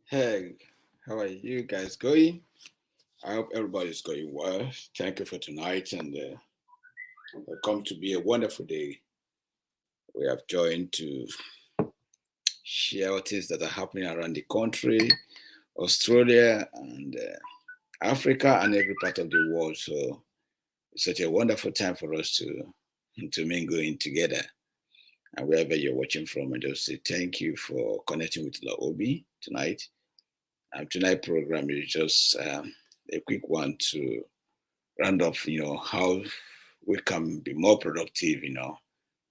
Hey, how are you guys going? I hope everybody's going well. Thank you for tonight, and come to be a wonderful day. We have joined to share things that are happening around the country, Australia, and Africa, and every part of the world. So it's such a wonderful time for us to mingle in together. And wherever you're watching from, I just say thank you for connecting with Laobi tonight. Tonight's program is just a quick one to round off, how we can be more productive,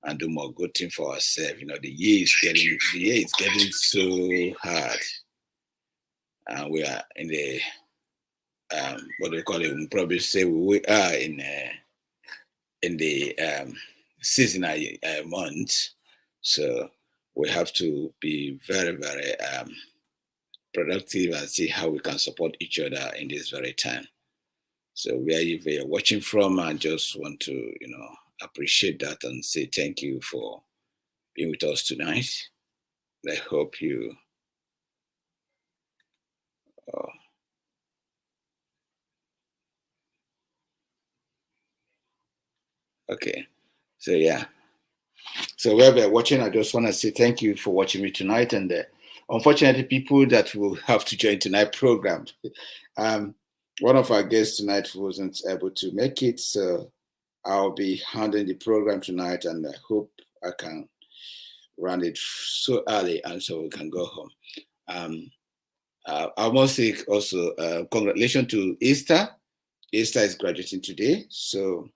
and do more good thing for ourselves. The year is getting so hard, and we are in the what do we call it? We probably say we are in the seasonal month, so we have to be very very productive and see how we can support each other in this very time. So where you're watching from, I just want to, appreciate that and say thank you for being with us tonight. I hope you. Uh, okay. So yeah. So wherever you're watching, I just want to say thank you for watching me tonight. And unfortunately, people that will have to join tonight's program. One of our guests tonight wasn't able to make it, so I'll be handling the program tonight, and I hope I can run it so early and so we can go home. I must say also congratulations to Easter. Easter is graduating today, so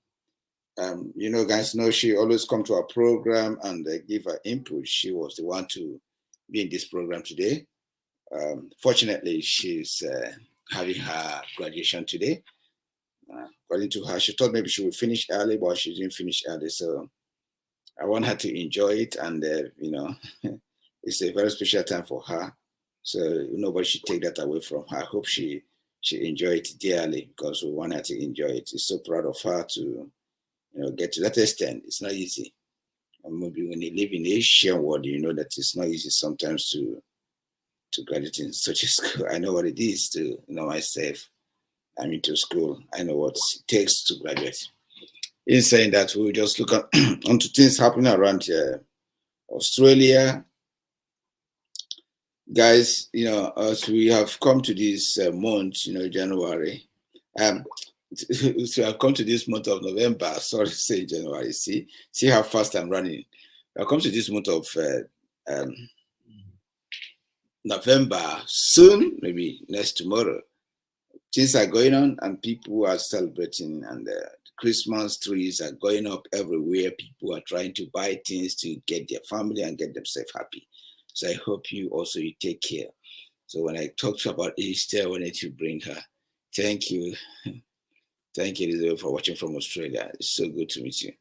guys know she always come to our program and give her input. She was the one to be in this program today. Fortunately, she's having her graduation today. According to her, she thought maybe she would finish early, but she didn't finish early. So I want her to enjoy it, and it's a very special time for her. So nobody should take that away from her. I hope she enjoy it dearly because we want her to enjoy it. It's so proud of her to get to that extent. It's not easy. And maybe when you live in the Asian world, you know that it's not easy sometimes to graduate in such a school. I know what it is to myself. I'm into school. I know what it takes to graduate. In saying that, we'll just look at onto things happening around Australia. Guys, as we have come to this month, January, so I've come to this month of November. Sorry to say January. See how fast I'm running. I've come to this month of November. Soon, maybe next tomorrow, things are going on and people are celebrating, and Christmas trees are going up everywhere. People are trying to buy things to get their family and get themselves happy. So I hope you take care. So when I talked about Easter, I wanted to bring her. Thank you. Thank you, Elizabeth, for watching from Australia. It's so good to meet you.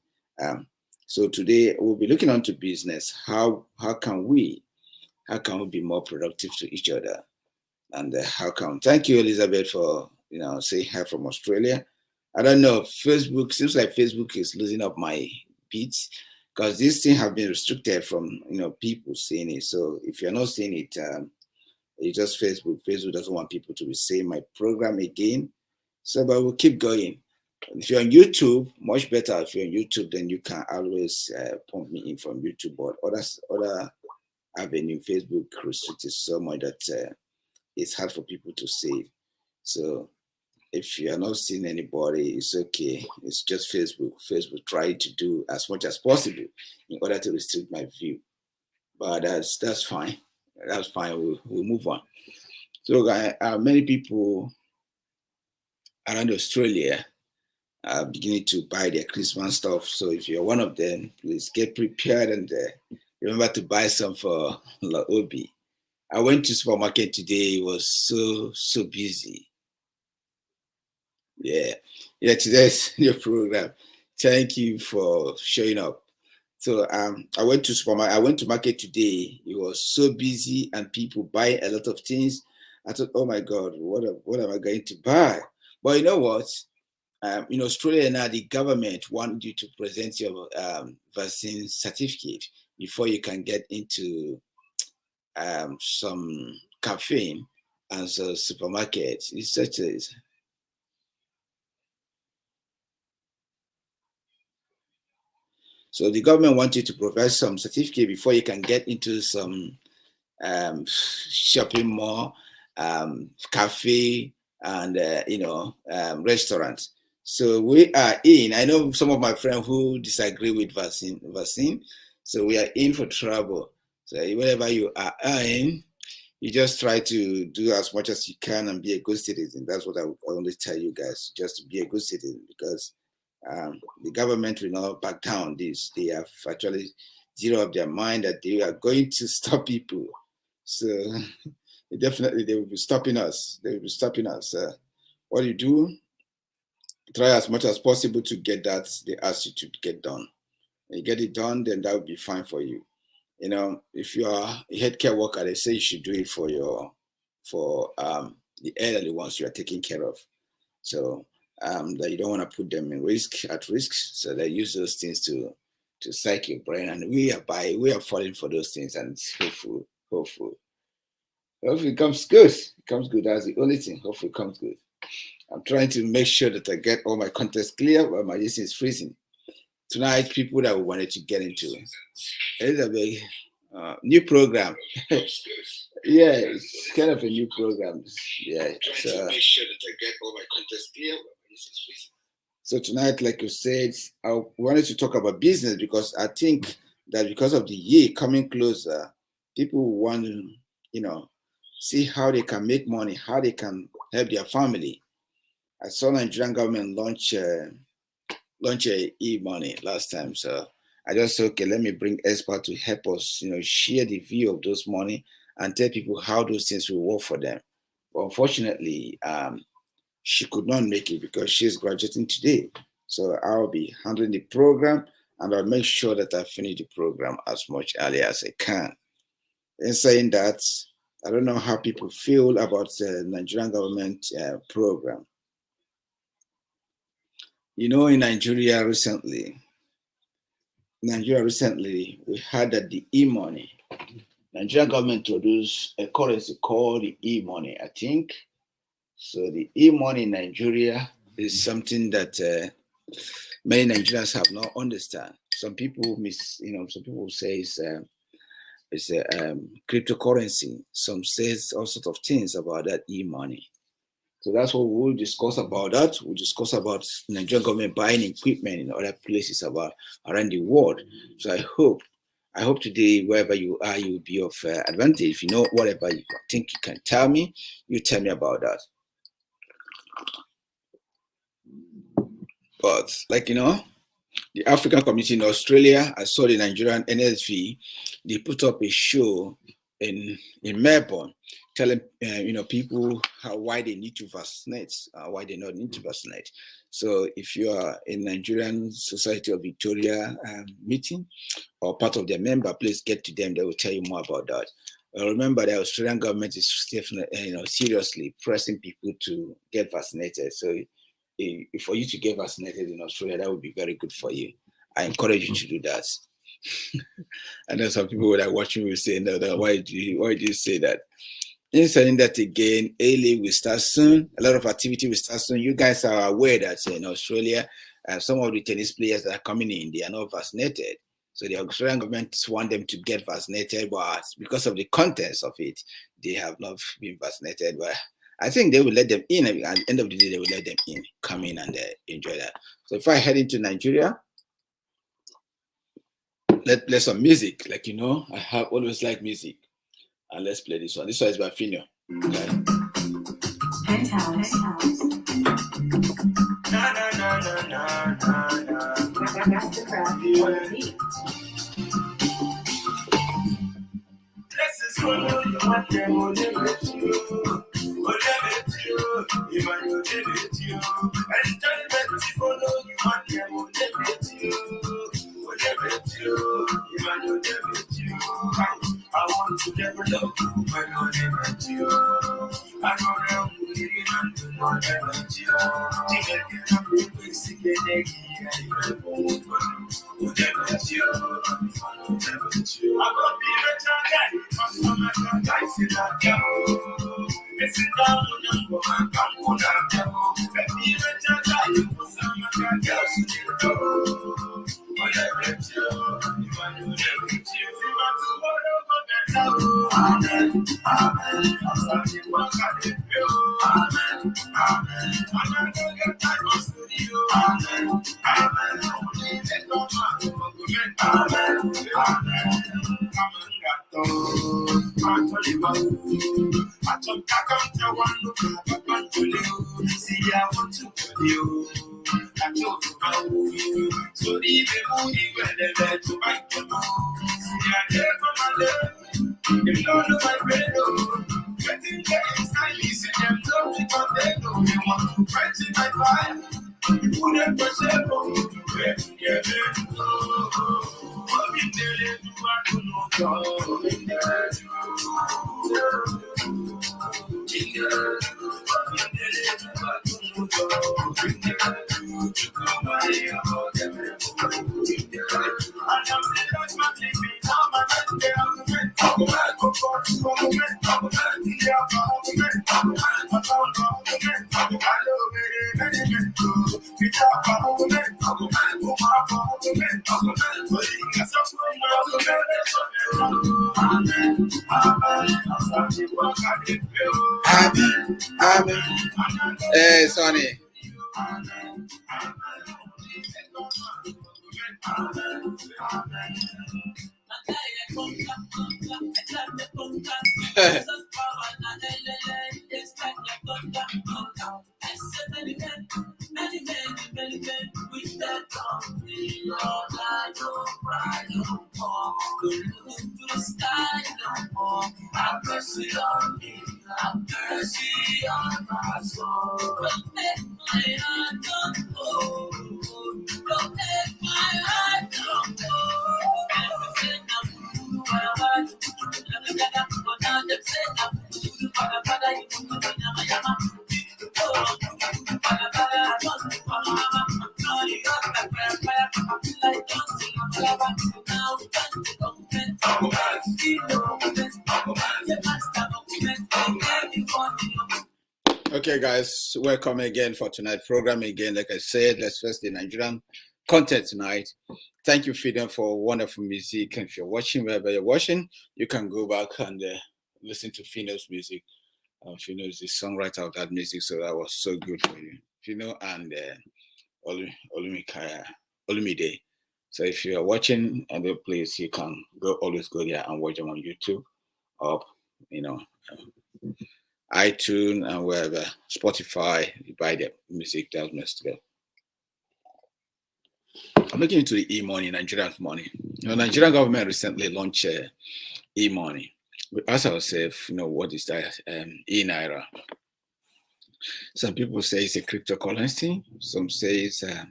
So today we'll be looking onto business. How can we be more productive to each other? And thank you, Elizabeth, for saying hi from Australia. I don't know, Facebook seems like Facebook is losing up my beats because this thing have been restricted from people seeing it. So if you're not seeing it, it's just Facebook. Facebook doesn't want people to be seeing my program again. So, but we'll keep going. If you're on YouTube, much better. If you're on YouTube, then you can always pump me in from YouTube. But other avenue, Facebook restricted so much that it's hard for people to see. So if you are not seeing anybody, it's okay. It's just Facebook. Facebook try to do as much as possible in order to restrict my view. But that's fine. That's fine. We'll move on. So many people around Australia are beginning to buy their Christmas stuff. So if you're one of them, please get prepared and remember to buy some for Laobi. I went to supermarket today. It was so busy. Yeah, today's your program. Thank you for showing up. So I went to market today. It was so busy and people buy a lot of things. I thought, oh my God, what am I going to buy? But you know what? In Australia now, the government want you to present your vaccine certificate before you can get into some cafe and so supermarkets. It's such a so the government wants you to provide some certificate before you can get into some shopping mall, cafe, and restaurants. So we are in. I know some of my friends who disagree with vaccine. So we are in for trouble. So wherever you are in, you just try to do as much as you can and be a good citizen. That's what I would always tell you guys, just to be a good citizen, because the government will not back down this. They have actually zero up their mind that they are going to stop people. So definitely they will be stopping us. They will be stopping us. What you do, try as much as possible to get that they ask you to get done. When you get it done, then that will be fine for you. If you are a healthcare worker, they say you should do it for the elderly ones you are taking care of. So that you don't want to put them at risk. So they use those things to psych your brain, and we are falling for those things, and it's hopeful. Hopefully it comes good. It comes good. That's the only thing. Hopefully it comes good. I'm trying to make sure that I get all my context clear, but my distance is freezing. Tonight, people that we wanted to get into. It's a big new program. Yeah, it's kind of a new program. Yeah. So, make sure that I get all my context clear. So tonight, like you said, I wanted to talk about business because I think that because of the year coming closer, people want to, see how they can make money, how they can help their family. I saw Nigerian government launch e-money last time, so I just said, okay, let me bring expert to help us, share the view of those money and tell people how those things will work for them. But unfortunately, she could not make it because she's graduating today. So I'll be handling the program, and I'll make sure that I finish the program as much early as I can. In saying that, I don't know how people feel about the Nigerian government program. In Nigeria recently, we heard that the e-money, Nigerian government introduced a currency called the e-money, I think. So the e-money in Nigeria is something that many Nigerians have not understand. Some people say it's a cryptocurrency. Some says all sorts of things about that e-money. So that's what we'll discuss about that. We'll discuss about Nigerian government buying equipment in other places around the world. So I hope today, wherever you are, you will be of advantage. If you know whatever you think you can tell me, you tell me about that. But the African community in Australia, I saw the Nigerian NSV, they put up a show in Melbourne, telling people why they need to vaccinate, why they not need to vaccinate. So if you are in Nigerian Society of Victoria meeting or part of their member, please get to them. They will tell you more about that. Remember, the Australian government is definitely, seriously pressing people to get vaccinated. So for you to get vaccinated in Australia, that would be very good for you. I encourage you to do that. I know some people that are watching will say, no, why do you say that? In saying that again, A-League will start soon. A lot of activity will start soon. You guys are aware that in Australia, some of the tennis players that are coming in, they are not vaccinated. So the Australian government want them to get vaccinated, but because of the contents of it, they have not been vaccinated. But I think they will let them in. At the end of the day, they will let them in, come in and enjoy that. So if I head into Nigeria, let's play some music. I have always liked music. And let's play this one. This one is by Fino. Okay. I want to never love you, but I never do. I know that I'm living under my energy. Hey, Sonny. Okay, guys, welcome again for tonight's program. Again, like I said, let's first the Nigerian content tonight. Thank you, Freedom, for wonderful music. And if you're watching, wherever you're watching, you can go back and listen to Fino's music. Fino is the songwriter of that music, so that was so good for you, Fino and Olumide. So if you are watching other place, you can always go there and watch them on YouTube, or iTunes and wherever, Spotify. You buy the music, that's messed up. I'm looking into the e-money, Nigerian money. Nigerian government recently launched e-money. Ask ourselves, what is that? e-Naira. Some people say it's a cryptocurrency. Some say it's a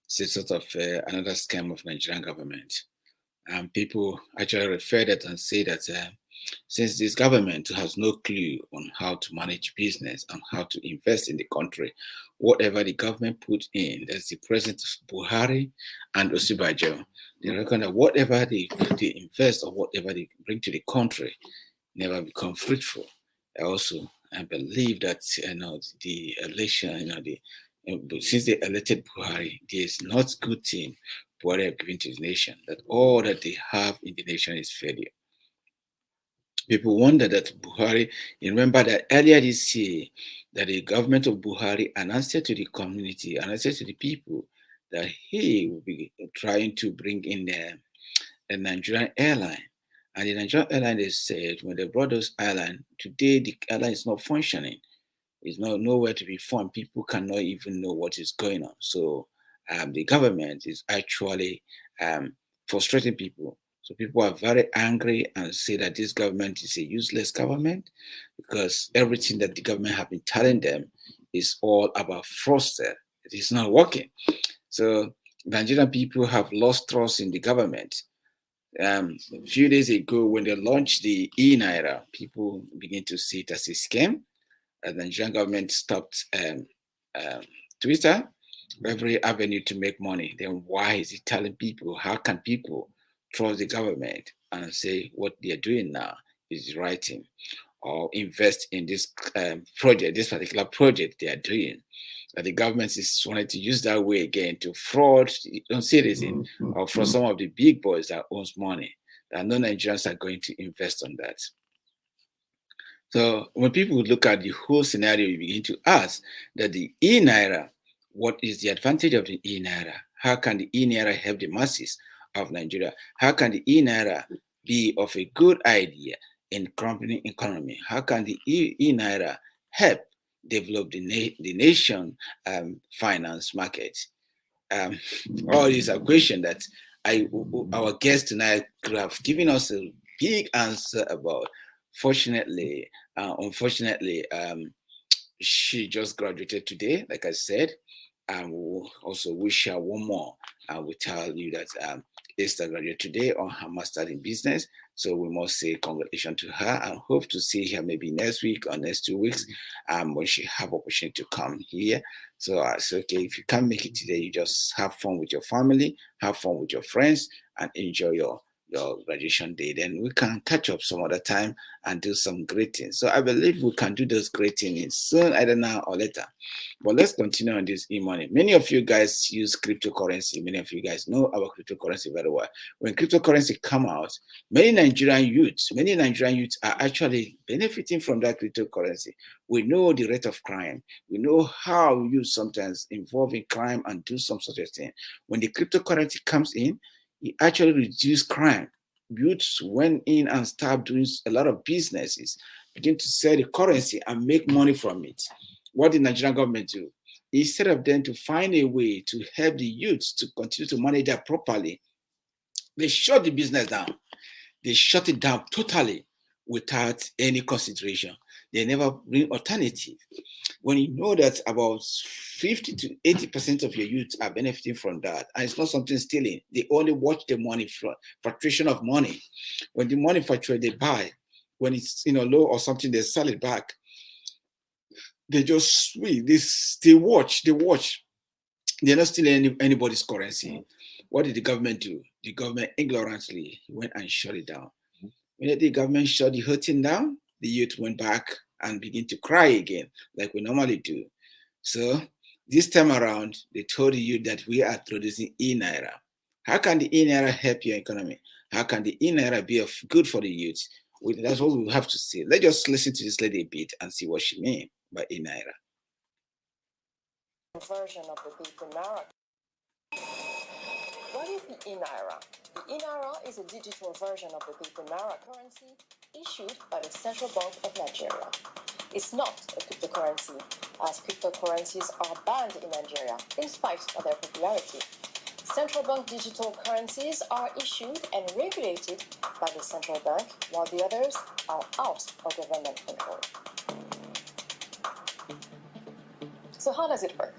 sort of another scam of Nigerian government. And people actually refer that and say that since this government has no clue on how to manage business and how to invest in the country, whatever the government put in, that's the president Buhari and Osibajo, they reckon that whatever they invest or whatever they bring to the country never become fruitful. I believe that the election, since they elected Buhari, there is not good thing Buhari have given to the nation. That all that they have in the nation is failure. People wonder that Buhari, you remember that earlier this year, that the government of Buhari announced to the community, announced to the people that he will be trying to bring in a Nigerian airline. And the Nigerian airline, they said, when they brought those airline, today the airline is not functioning. It's nowhere to be found. People cannot even know what is going on. So the government is actually frustrating people. So people are very angry and say that this government is a useless government because everything that the government have been telling them is all about fraudster. It is not working. So Nigerian people have lost trust in the government. A few days ago, when they launched the e-Naira, people begin to see it as a scam. The Nigerian government stopped Twitter. every avenue to make money, then why is he telling people? How can people trust the government and say what they are doing now is the right thing, or invest in this project, this particular project they are doing? That the government is wanting to use that way again to fraud on citizens or for some of the big boys that owns money. That no Nigerians are going to invest on that. So when people look at the whole scenario, you begin to ask that the e-Naira, what is the advantage of the e-Naira? How can the e-Naira help the masses of Nigeria? How can the e-Naira be of a good idea in crumbling economy? How can the e-Naira help develop the nation finance market? All these are questions that our guest tonight could have given us a big answer about. Fortunately, unfortunately, she just graduated today, like I said. And we'll also wish her one more. I will tell you that Esther graduated today on her master's in business. So we must say congratulations to her and hope to see her maybe next week or next 2 weeks when she have opportunity to come here. So it's okay. If you can't make it today, you just have fun with your family, have fun with your friends, and enjoy your graduation day. Then we can catch up some other time and do some great things. So I believe we can do those great things soon, either now or later. But let's continue on this e-money. Many of you guys use cryptocurrency. Many of you guys know about cryptocurrency very well. When cryptocurrency come out, many Nigerian youths are actually benefiting from that cryptocurrency. We know the rate of crime. We know how youth sometimes involve in crime and do some sort of thing. When the cryptocurrency comes in, it actually reduced crime. Youths went in and started doing a lot of businesses, begin to sell the currency and make money from it. What did the Nigerian government do? Instead of them to find a way to help the youths to continue to manage that properly, they shut the business down. They shut it down totally without any consideration. They never bring alternative. When you know that about 50 to 80% of your youth are benefiting from that, and it's not something stealing, they only watch the money, fluctuation of money. When the money fluctuates, they buy. When it's low or something, they sell it back. They just wait. They watch. They're not stealing anybody's currency. What did the government do? The government ignorantly went and shut it down. When the government shut the whole thing down, the youth went back and began to cry again, like we normally do. So this time around, they told the youth that we are introducing e-Naira. How can the e-Naira help your economy? How can the e-Naira be of good for the youth? That's what we have to say. Let's just listen to this lady a bit and see what she means by e-Naira. Version of the paper Naira. What is the e-Naira? The e-Naira is a digital version of the paper Naira currency issued by the Central Bank of Nigeria. It's not a cryptocurrency, as cryptocurrencies are banned in Nigeria in spite of their popularity. Central bank digital currencies are issued and regulated by the central bank, while the others are out of government control. So how does it work?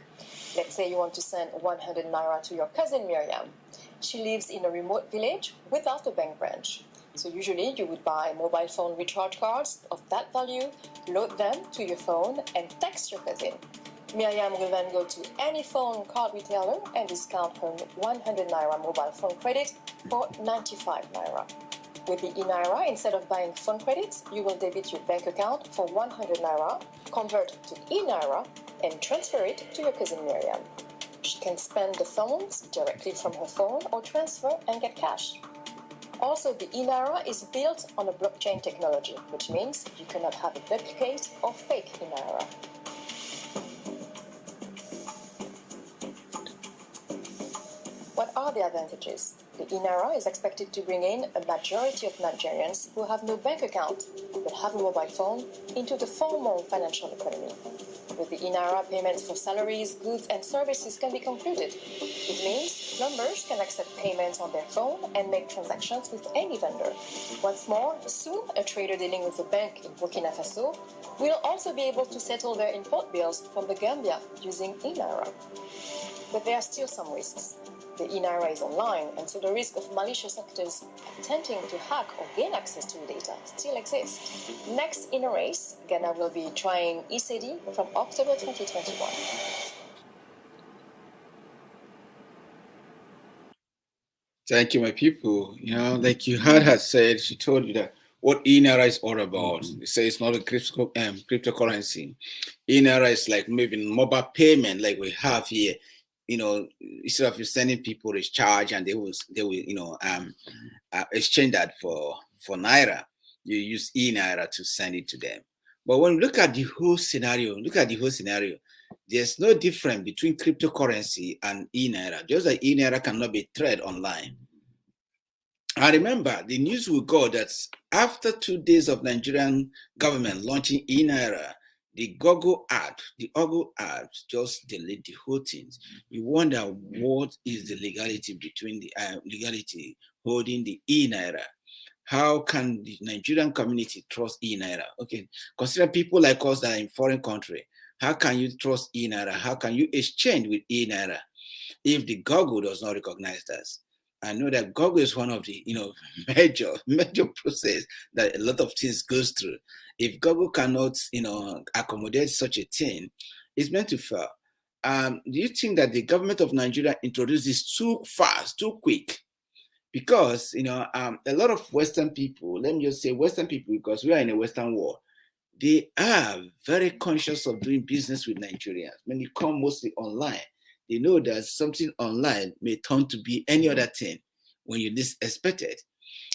Let's say you want to send 100 Naira to your cousin Miriam. She lives in a remote village without a bank branch. So usually you would buy mobile phone recharge cards of that value, load them to your phone and text your cousin. Miriam will then go to any phone card retailer and discount her 100 Naira mobile phone credit for 95 Naira. With the e-Naira, instead of buying phone credits, you will debit your bank account for 100 Naira, convert to e-Naira, and transfer it to your cousin Miriam. She can spend the funds directly from her phone or transfer and get cash. Also, the e-Naira is built on a blockchain technology, which means you cannot have a duplicate or fake e-Naira. What are the advantages? The e-Naira is expected to bring in a majority of Nigerians who have no bank account but have a mobile phone into the formal financial economy. With the e-Naira, payments for salaries, goods, and services can be concluded. It means plumbers can accept payments on their phone and make transactions with any vendor. What's more, soon a trader dealing with a bank in Burkina Faso will also be able to settle their import bills from the Gambia using e-Naira. But there are still some risks. The e-Naira is online, and so the risk of malicious actors attempting to hack or gain access to the data still exists. Next in a race, Ghana will be trying e-Cedi from October 2021. Thank you, my people. Like you heard her said, she told you that what e-Naira is all about. They say it's not a cryptocurrency. E-Naira is like maybe mobile payment, like we have here. Instead of you sending people a charge and they will exchange that for naira. You use e-Naira to send it to them. But when you look at the whole scenario, there's no difference between cryptocurrency and e-Naira. Just like e-Naira cannot be traded online. I remember the news we got that after 2 days of Nigerian government launching e-Naira, the Google app just delete the whole thing. You wonder what is the legality between the legality holding the e-Naira. How can the Nigerian community trust e-Naira? Okay, consider people like us that are in foreign country. How can you trust e-Naira? How can you exchange with e-Naira if the Google does not recognize us? I know that Google is one of the major process that a lot of things goes through. If Google cannot accommodate such a thing, it's meant to fail. Do you think that the government of Nigeria introduced this too fast, too quick? Because a lot of Western people, let me just say Western people, because we are in a Western world, they are very conscious of doing business with Nigerians. When you come mostly online, they know that something online may turn to be any other thing when you least expect it.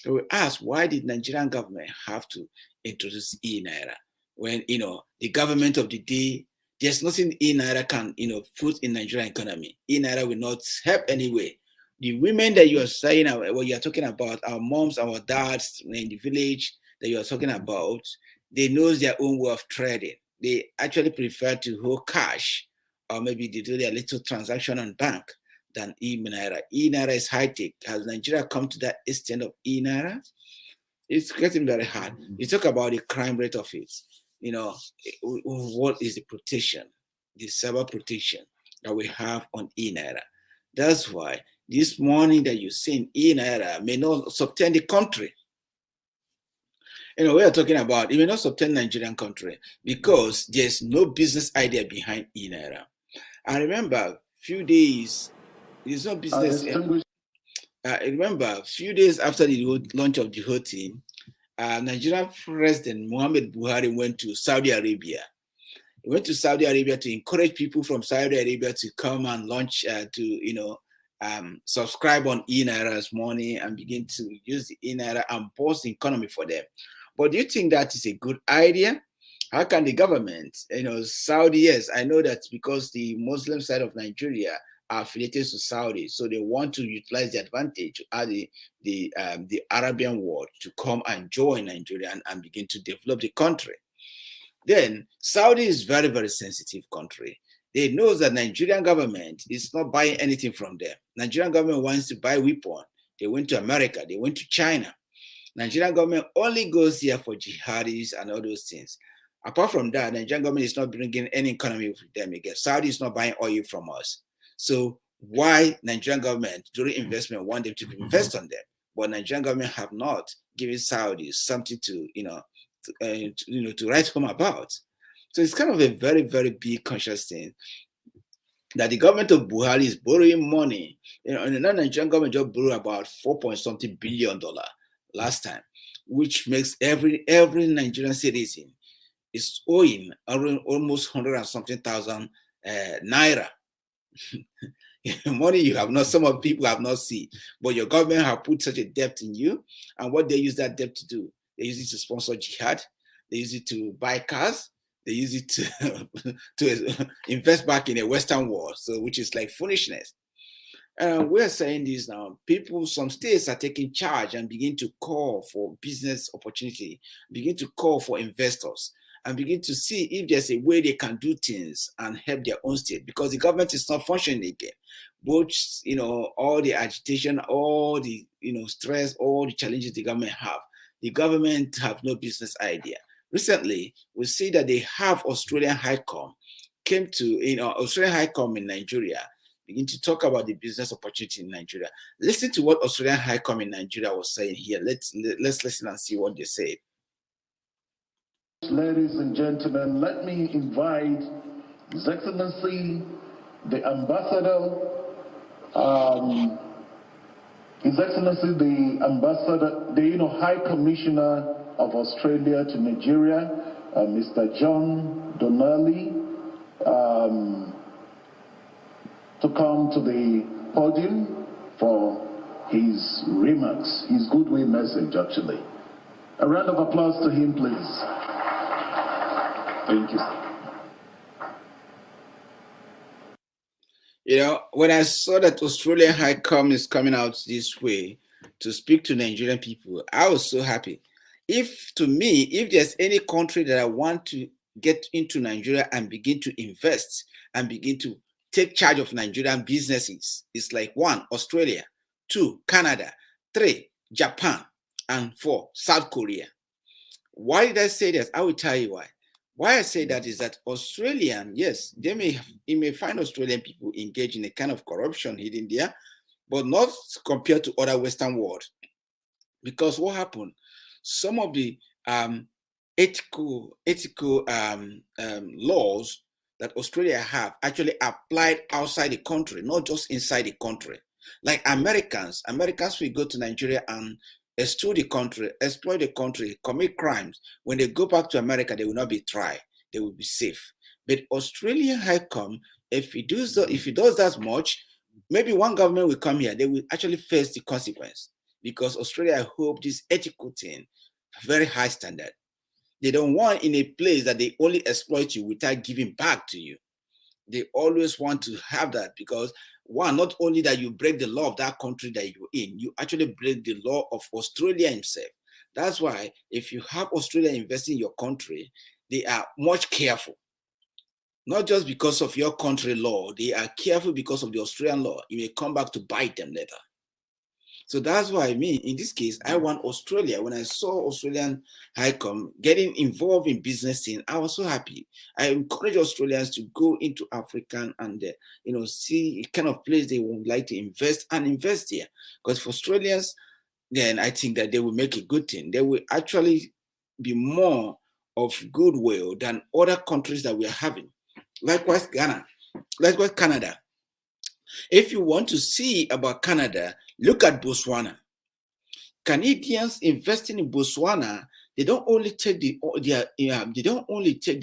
So we ask, why did Nigerian government have to introduce e-Naira when the government of the day, there's nothing e-Naira can put in Nigerian economy. E-Naira will not help anyway. The women that you are saying, what you are talking about, our moms, our dads in the village that you are talking about, they know their own way of trading. They actually prefer to hold cash, or maybe they do their little transaction on bank than e-Naira. E-Naira is high tech. Has Nigeria come to that extent of e-Naira? It's getting very hard. You talk about the crime rate of it. What is the protection, the cyber protection that we have on e-Naira? That's why this money that you see in e-Naira may not sustain the country. We are talking about it may not sustain Nigerian country because there's no business idea behind e-Naira. I remember few days, there's no business. I remember a few days after the launch of the whole thing, Nigerian President Muhammad Buhari went to Saudi Arabia. He went to Saudi Arabia to encourage people from Saudi Arabia to come and launch, subscribe on e-Naira's money and begin to use the e-Naira and boost the economy for them. But do you think that is a good idea? How can the government, Saudi, yes, I know that because the Muslim side of Nigeria are affiliated to Saudi, so they want to utilize the advantage to add the Arabian world to come and join Nigeria and begin to develop the country. Then Saudi is very, very sensitive country. They know that Nigerian government is not buying anything from them. Nigerian government wants to buy weapon. They went to America. They went to China. Nigerian government only goes here for jihadis and all those things. Apart from that, Nigerian government is not bringing any economy with them again. Saudi is not buying oil from us. So why Nigerian government during investment want them to invest on them? But Nigerian government have not given Saudis something to to write home about. So it's kind of a very, very big conscious thing that the government of Buhari is borrowing money. And the Nigerian government just borrowed about 4 point something billion last time, which makes every Nigerian citizen is owing almost 100 and something thousand naira. Money you have not, some of people have not seen, but your government have put such a debt in you. And what they use that debt to do, they use it to sponsor jihad, they use it to buy cars, they use it to invest back in a Western world, so which is like foolishness. We're saying this now. Some states are taking charge and begin to call for business opportunity, begin to call for investors, and begin to see if there's a way they can do things and help their own state, because the government is not functioning again. Both, all the agitation, all the, stress, all the challenges the government have no business idea. Recently, we see that they have Australian High Com came to, Australian High Com in Nigeria, begin to talk about the business opportunity in Nigeria. Listen to what Australian High Com in Nigeria was saying here. Let's listen and see what they say. Ladies and gentlemen, let me invite His Excellency, the Ambassador His Excellency the Ambassador, the High Commissioner of Australia to Nigeria, Mr. John Donnelly, to come to the podium for his remarks, his goodwill message, actually. A round of applause to him, please. Thank you. When I saw that Australian High Com is coming out this way to speak to Nigerian people, I was so happy. If there's any country that I want to get into Nigeria and begin to invest and begin to take charge of Nigerian businesses, it's like 1, Australia, 2, Canada, 3, Japan, and 4, South Korea. Why did I say this? I will tell you why. Why I say that is that Australian, yes, you may find Australian people engaged in a kind of corruption hidden there, but not compared to other Western world. Because what happened? Some of the ethical laws that Australia have actually applied outside the country, not just inside the country. Like Americans will go to Nigeria and extort the country, exploit the country, commit crimes. When they go back to America, they will not be tried. They will be safe. But Australian High Com, if he does that much, maybe one government will come here. They will actually face the consequence, because Australia hope this ethical thing, very high standard. They don't want in a place that they only exploit you without giving back to you. They always want to have that, because one, not only that you break the law of that country that you're in, you actually break the law of Australia himself. That's why if you have Australia investing in your country, they are much careful. Not just because of your country law, they are careful because of the Australian law. You may come back to bite them later. So that's why in this case, I want Australia. When I saw Australian High Com getting involved in business scene, I was so happy. I encourage Australians to go into Africa and see the kind of place they would like to invest here. Because for Australians, then I think that they will make a good thing. They will actually be more of goodwill than other countries that we are having. Likewise, Ghana. Likewise, Canada. If you want to see about Canada, look at Botswana. Canadians investing in Botswana, they don't only take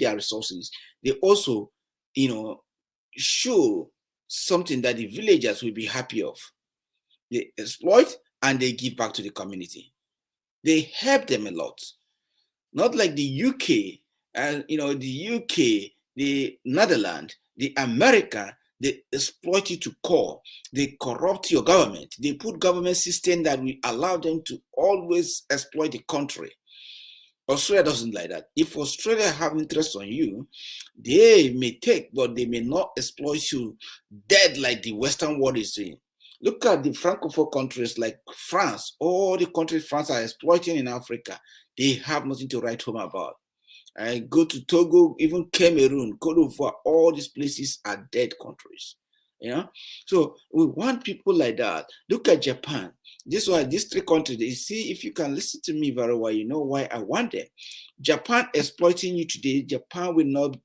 their resources, they also, show something that the villagers will be happy of. They exploit and they give back to the community. They help them a lot. Not like the UK, the Netherlands, the America. They exploit you to core. They corrupt your government. They put government system that will allow them to always exploit the country. Australia doesn't like that. If Australia have interest on you, they may take, but they may not exploit you dead like the Western world is doing. Look at the Francophone countries like France. All the countries France are exploiting in Africa, they have nothing to write home about. I go to Togo, even Cameroon, Cote d'Ivoire, all these places are dead countries. So we want people like that. Look at Japan. These 3 countries, you see, if you can listen to me very well, you know why I want them. Japan exploiting you today, Japan will not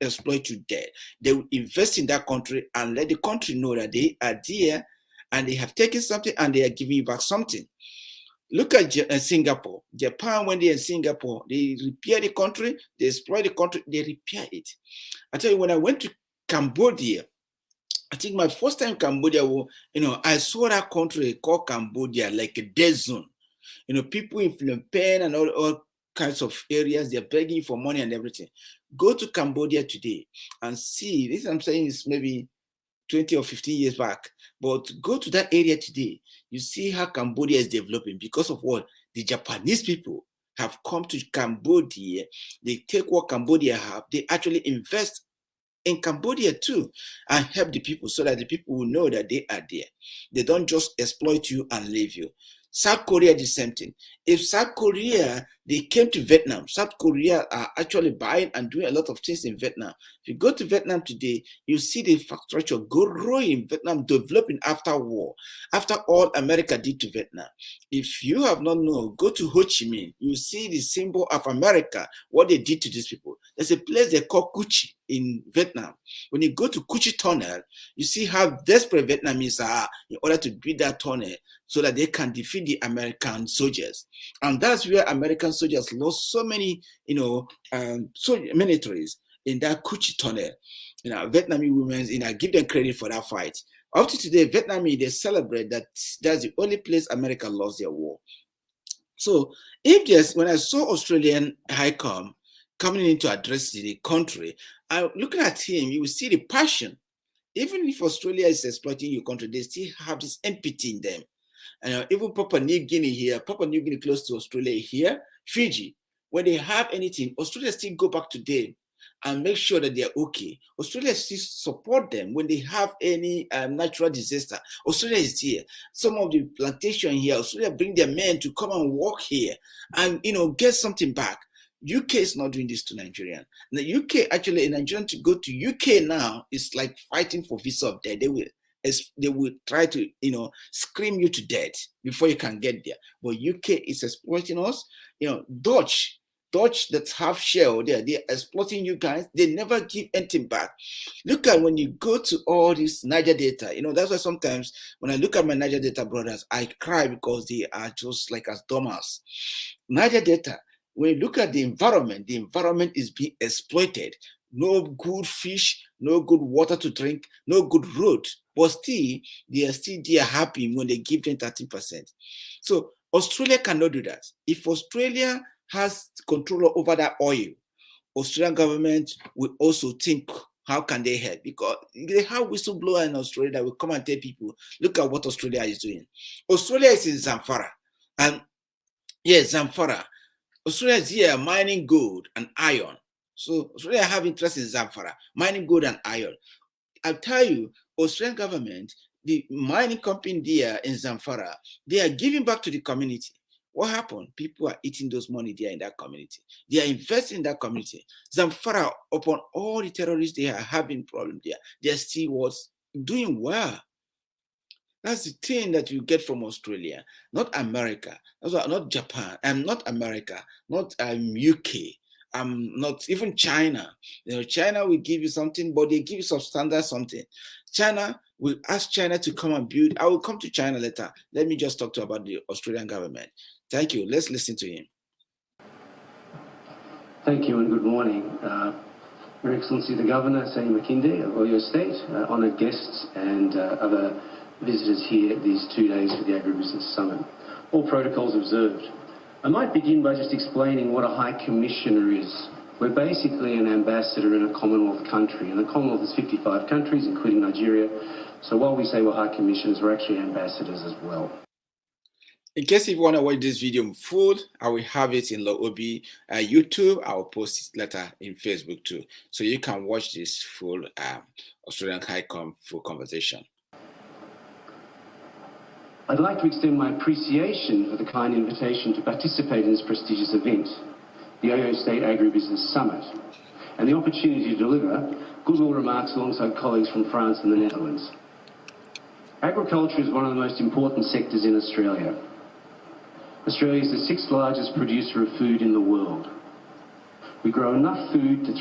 exploit you dead. They will invest in that country and let the country know that they are there and they have taken something and they are giving you back something. Look at Singapore. Japan, when they're in Singapore, they repair the country, they exploit the country, they repair it. I tell you, when I went to Cambodia, I think my first time in Cambodia, I saw that country called Cambodia like a dead zone. People in Phnom Penh and all kinds of areas, they're begging for money and everything. Go to Cambodia today and see, this I'm saying is maybe 20 or 15 years back, but go to that area today, you see how Cambodia is developing because of what? The Japanese people have come to Cambodia. They take what Cambodia have, they actually invest in Cambodia too and help the people so that the people will know that they are there. They don't just exploit you and leave you. South Korea, the same thing. If South Korea They came to Vietnam. South Korea are actually buying and doing a lot of things in Vietnam. If you go to Vietnam today, you see the infrastructure growing, Vietnam developing after war, after all America did to Vietnam. If you have not known, go to Ho Chi Minh. You see the symbol of America, what they did to these people. There's a place they call Cuchi in Vietnam. When you go to Cuchi Tunnel, you see how desperate Vietnamese are in order to build that tunnel so that they can defeat the American soldiers. And that's where American soldiers lost so many, militaries in that Cuchi tunnel. Vietnamese women, give them credit for that fight. Up to today, Vietnamese, they celebrate that that's the only place America lost their war. So when I saw Australian High Com coming in to address the country, looking at him, you will see the passion. Even if Australia is exploiting your country, they still have this empathy in them. Even Papua New Guinea here, Papua New Guinea close to Australia here, Fiji, when they have anything, Australia still go back to them and make sure that they're okay. Australia still support them when they have any natural disaster. Australia is here. Some of the plantation here, Australia bring their men to come and work here and get something back. UK is not doing this to Nigerian. The UK, actually, a Nigerian to go to UK now is like fighting for visa of death. They will try to, scream you to death before you can get there. But UK is exploiting us. Dutch that have shell there, they're exploiting you guys. They never give anything back. Look at when you go to all this Niger data, that's why sometimes when I look at my Niger data brothers, I cry because they are just like as dumb as Niger data. When you look at the environment is being exploited. No good fish, no good water to drink, no good road. But still, they are still there happy when they give them 30%. So Australia cannot do that. If Australia has control over that oil, Australian government will also think, how can they help? Because they have whistleblower in Australia that will come and tell people, look at what Australia is doing. Australia is in Zamfara. And yes, Zamfara. Australia is here mining gold and iron. So Australia have interest in Zamfara, mining gold and iron. I'll tell you, Australian government, the mining company there in Zamfara, they are giving back to the community. What happened? People are eating those money there in that community. They are investing in that community. Zamfara, upon all the terrorists they are having problem there, they are still doing well. That's the thing that you get from Australia, not America, not Japan, not America, not UK, not even China. China will give you something, but they give you substandard something. China will ask China to come and build. I will come to China later. Let me just talk about the Australian government. Thank you. Let's listen to him. Thank you and good morning. Your Excellency the Governor, Sani Makinde of Oyo State, honoured guests and other visitors here these 2 days for the Agribusiness Summit. All protocols observed. I might begin by just explaining what a High Commissioner is. We're basically an ambassador in a Commonwealth country, and the Commonwealth is 55 countries, including Nigeria. So while we say we're High Commissioners, we're actually ambassadors as well. In case you want to watch this video in full, I will have it in Loobi YouTube. I will post it later in Facebook too. So you can watch this full Australian High Com full conversation. I'd like to extend my appreciation for the kind invitation to participate in this prestigious event, the Oyo State Agribusiness Summit, and the opportunity to deliver goodwill remarks alongside colleagues from France and the Netherlands. Agriculture is one of the most important sectors in Australia. Australia is the 6th largest producer of food in the world. We grow enough food to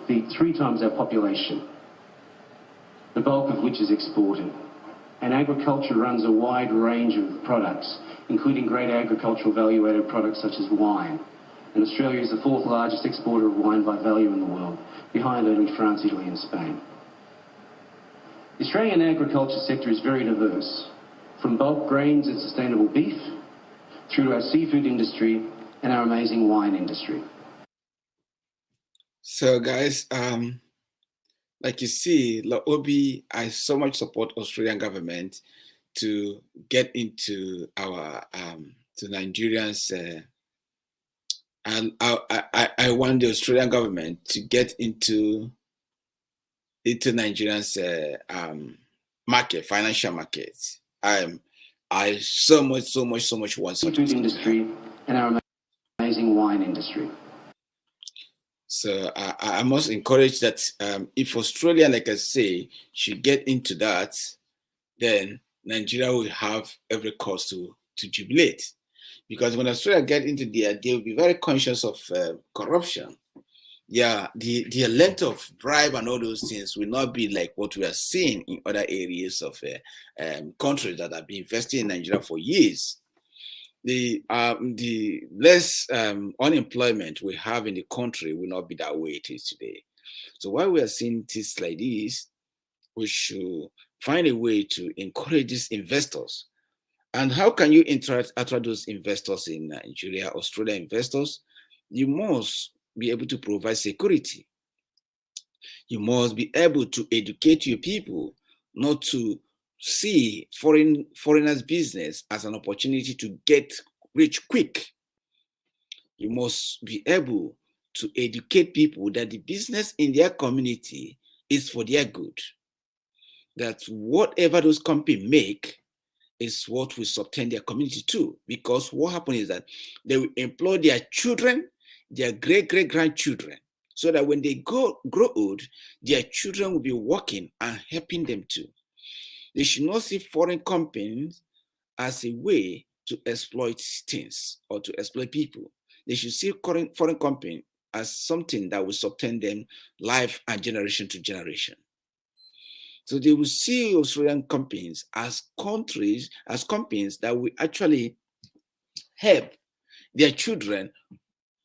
feed 3 times our population, the bulk of which is exported. And agriculture runs a wide range of products, including great agricultural value-added products such as wine. And Australia is the 4th largest exporter of wine by value in the world, behind only France, Italy and Spain. The Australian agriculture sector is very diverse, from bulk grains and sustainable beef, through to our seafood industry and our amazing wine industry. So guys, like you see, Loobi, I so much support Australian government to get into our to Nigerians. I want the Australian government to get into Nigerians market, financial markets. I so much want such food industry and our amazing wine wine industry. So I must encourage that if Australia, like I say, should get into that, then Nigeria will have every cause to jubilate. Because when Australia get into there, they will be very conscious of corruption. Yeah, the length of bribe and all those things will not be like what we are seeing in other areas of countries that have been investing in Nigeria for years. The less unemployment we have in the country will not be that way it is today. So while we are seeing things like this, we should find a way to encourage these investors. And how can you attract those investors in Nigeria, Australia investors? You must be able to provide security. You must be able to educate your people, not to see foreigners' business as an opportunity to get rich quick. You must be able to educate people that the business in their community is for their good. That whatever those companies make is what will sustain their community too. Because what happens is that they will employ their children, their great-great-grandchildren, so that when they grow old, their children will be working and helping them too. They should not see foreign companies as a way to exploit things or to exploit people. They should see foreign companies as something that will sustain them life and generation to generation. So they will see Australian companies as companies that will actually help their children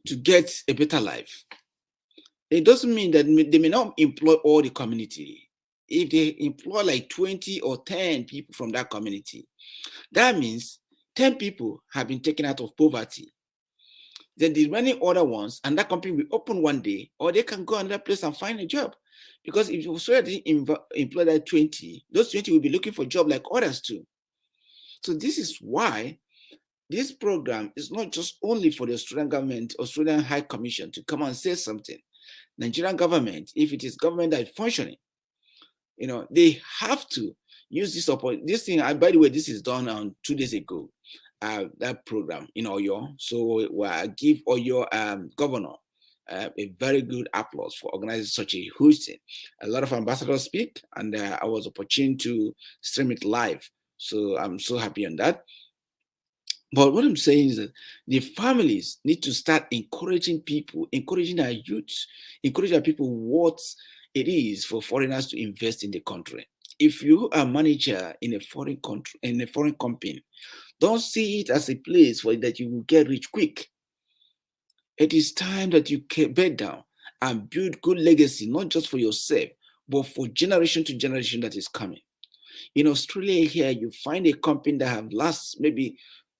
to get a better life. It doesn't mean that they may not employ all the community. If they employ like 20 or 10 people from that community, that means 10 people have been taken out of poverty. Then the many other ones, and that company will open one day, or they can go another place and find a job. Because if you already employ that 20, those 20 will be looking for a job like others too. So this is why this program is not just only for the Australian government, Australian High Commission to come and say something. Nigerian government, if it is government that is functioning, they have to use this thing. By the way, this is done 2 days ago. That program in Oyo. So I give Oyo governor a very good applause for organizing such a huge thing. A lot of ambassadors speak, and I was opportune to stream it live. So I'm so happy on that. But what I'm saying is that the families need to start encouraging people, encouraging our youth, encouraging our people what it is for foreigners to invest in the country. If you are a manager in a foreign country, in a foreign company, don't see it as a place where that you will get rich quick. It is time that you bed down and build good legacy, not just for yourself, but for generation to generation that is coming. In Australia here, you find a company that have last maybe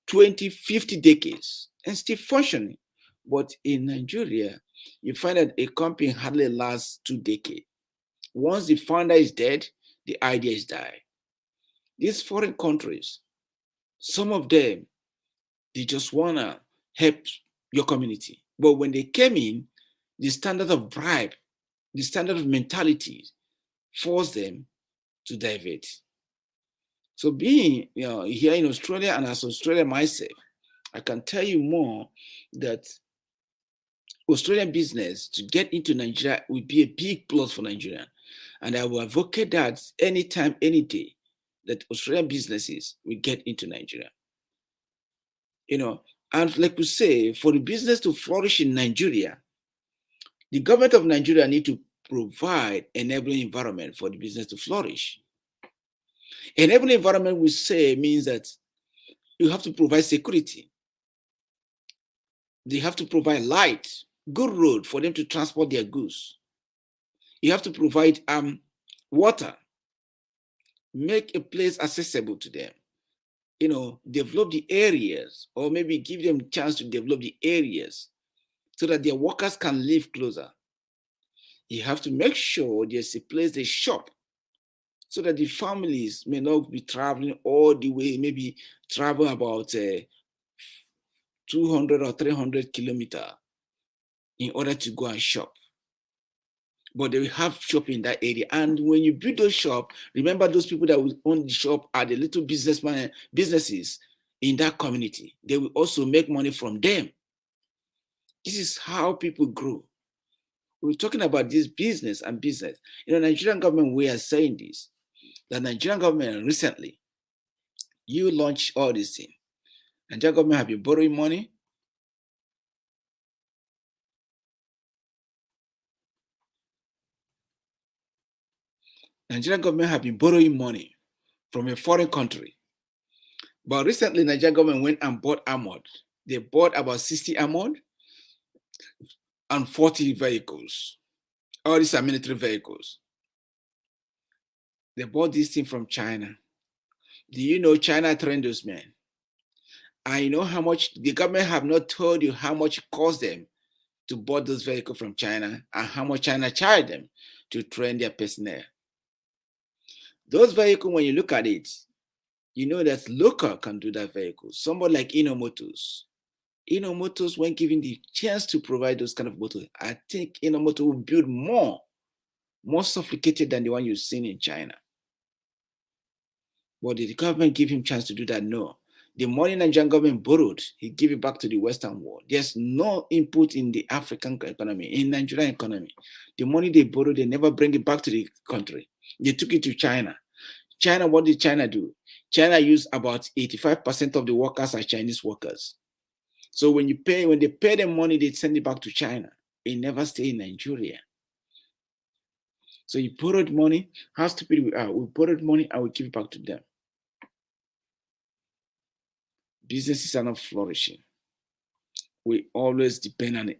20, 50 decades and still functioning. But in Nigeria, you find that a company hardly lasts 2 decades. Once the founder is dead, the idea is died. These foreign countries, some of them, they just want to help your community. But when they came in, the standard of bribe, the standard of mentality forced them to divert. So being here in Australia and as Australia myself, I can tell you more that Australian business to get into Nigeria will be a big plus for Nigeria. And I will advocate that anytime, any day, that Australian businesses will get into Nigeria. And like we say, for the business to flourish in Nigeria, the government of Nigeria need to provide enabling environment for the business to flourish. Enabling environment, we say, means that you have to provide security. They have to provide light, good road for them to transport their goods. You have to provide water, make a place accessible to them. Develop the areas, or maybe give them a chance to develop the areas so that their workers can live closer. You have to make sure there's a place they shop so that the families may not be traveling all the way, maybe travel about 200 or 300 kilometers in order to go and shop. But they will have shop in that area. And when you build those shops, remember those people that will own the shop are the little businesses in that community. They will also make money from them. This is how people grow. We're talking about this business and business. Nigerian government, we are saying this. The Nigerian government recently, you launch all these things. Nigerian government have been borrowing money. Nigerian government have been borrowing money from a foreign country. But recently, Nigerian government went and bought armoured. They bought about 60 armoured and 40 vehicles. All these are military vehicles. They bought this thing from China. Do you know China trained those men? I know how much the government have not told you how much it cost them to buy those vehicles from China and how much China charged them to train their personnel. Those vehicles, when you look at it, you know that local can do that vehicle. Somebody like e-Motors. e-Motors, when given the chance to provide those kind of motors, I think e-Motors will build more sophisticated than the one you've seen in China. But did the government give him chance to do that? No. The money Nigerian government borrowed, he gave it back to the Western world. There's no input in the African economy, in Nigerian economy. The money they borrowed, they never bring it back to the country. They took it to China. China, what did China do? China used about 85% of the workers as Chinese workers. So when they pay them money, they send it back to China. It never stay in Nigeria. So you borrowed money. How stupid we are. We borrowed money and we give it back to them. Businesses are not flourishing. We always depend on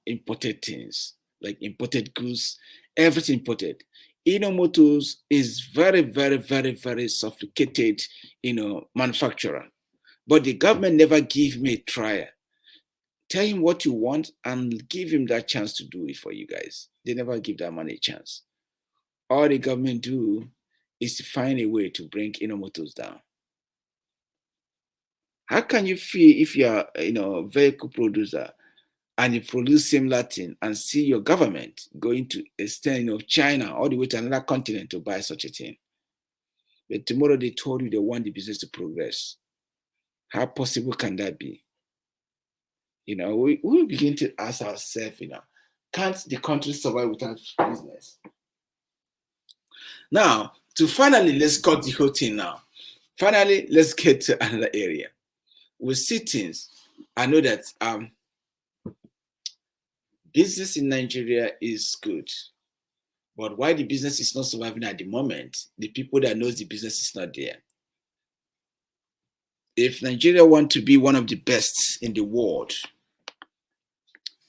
imported things, like imported goods, everything imported. e-Motors is very, very, very, very sophisticated, manufacturer. But the government never give me a trial. Tell him what you want and give him that chance to do it for you guys. They never give that man a chance. All the government do is to find a way to bring e-Motors down. How can you feel if you're a vehicle producer and you produce similar thing and see your government going to extend China all the way to another continent to buy such a thing? But tomorrow they told you they want the business to progress. How possible can that be? We begin to ask ourselves, can't the country survive without business? Now, let's cut the whole thing now. Finally, let's get to another area. We see things. I know that business in Nigeria is good, but why the business is not surviving at the moment, the people that knows the business is not there. If Nigeria want to be one of the best in the world,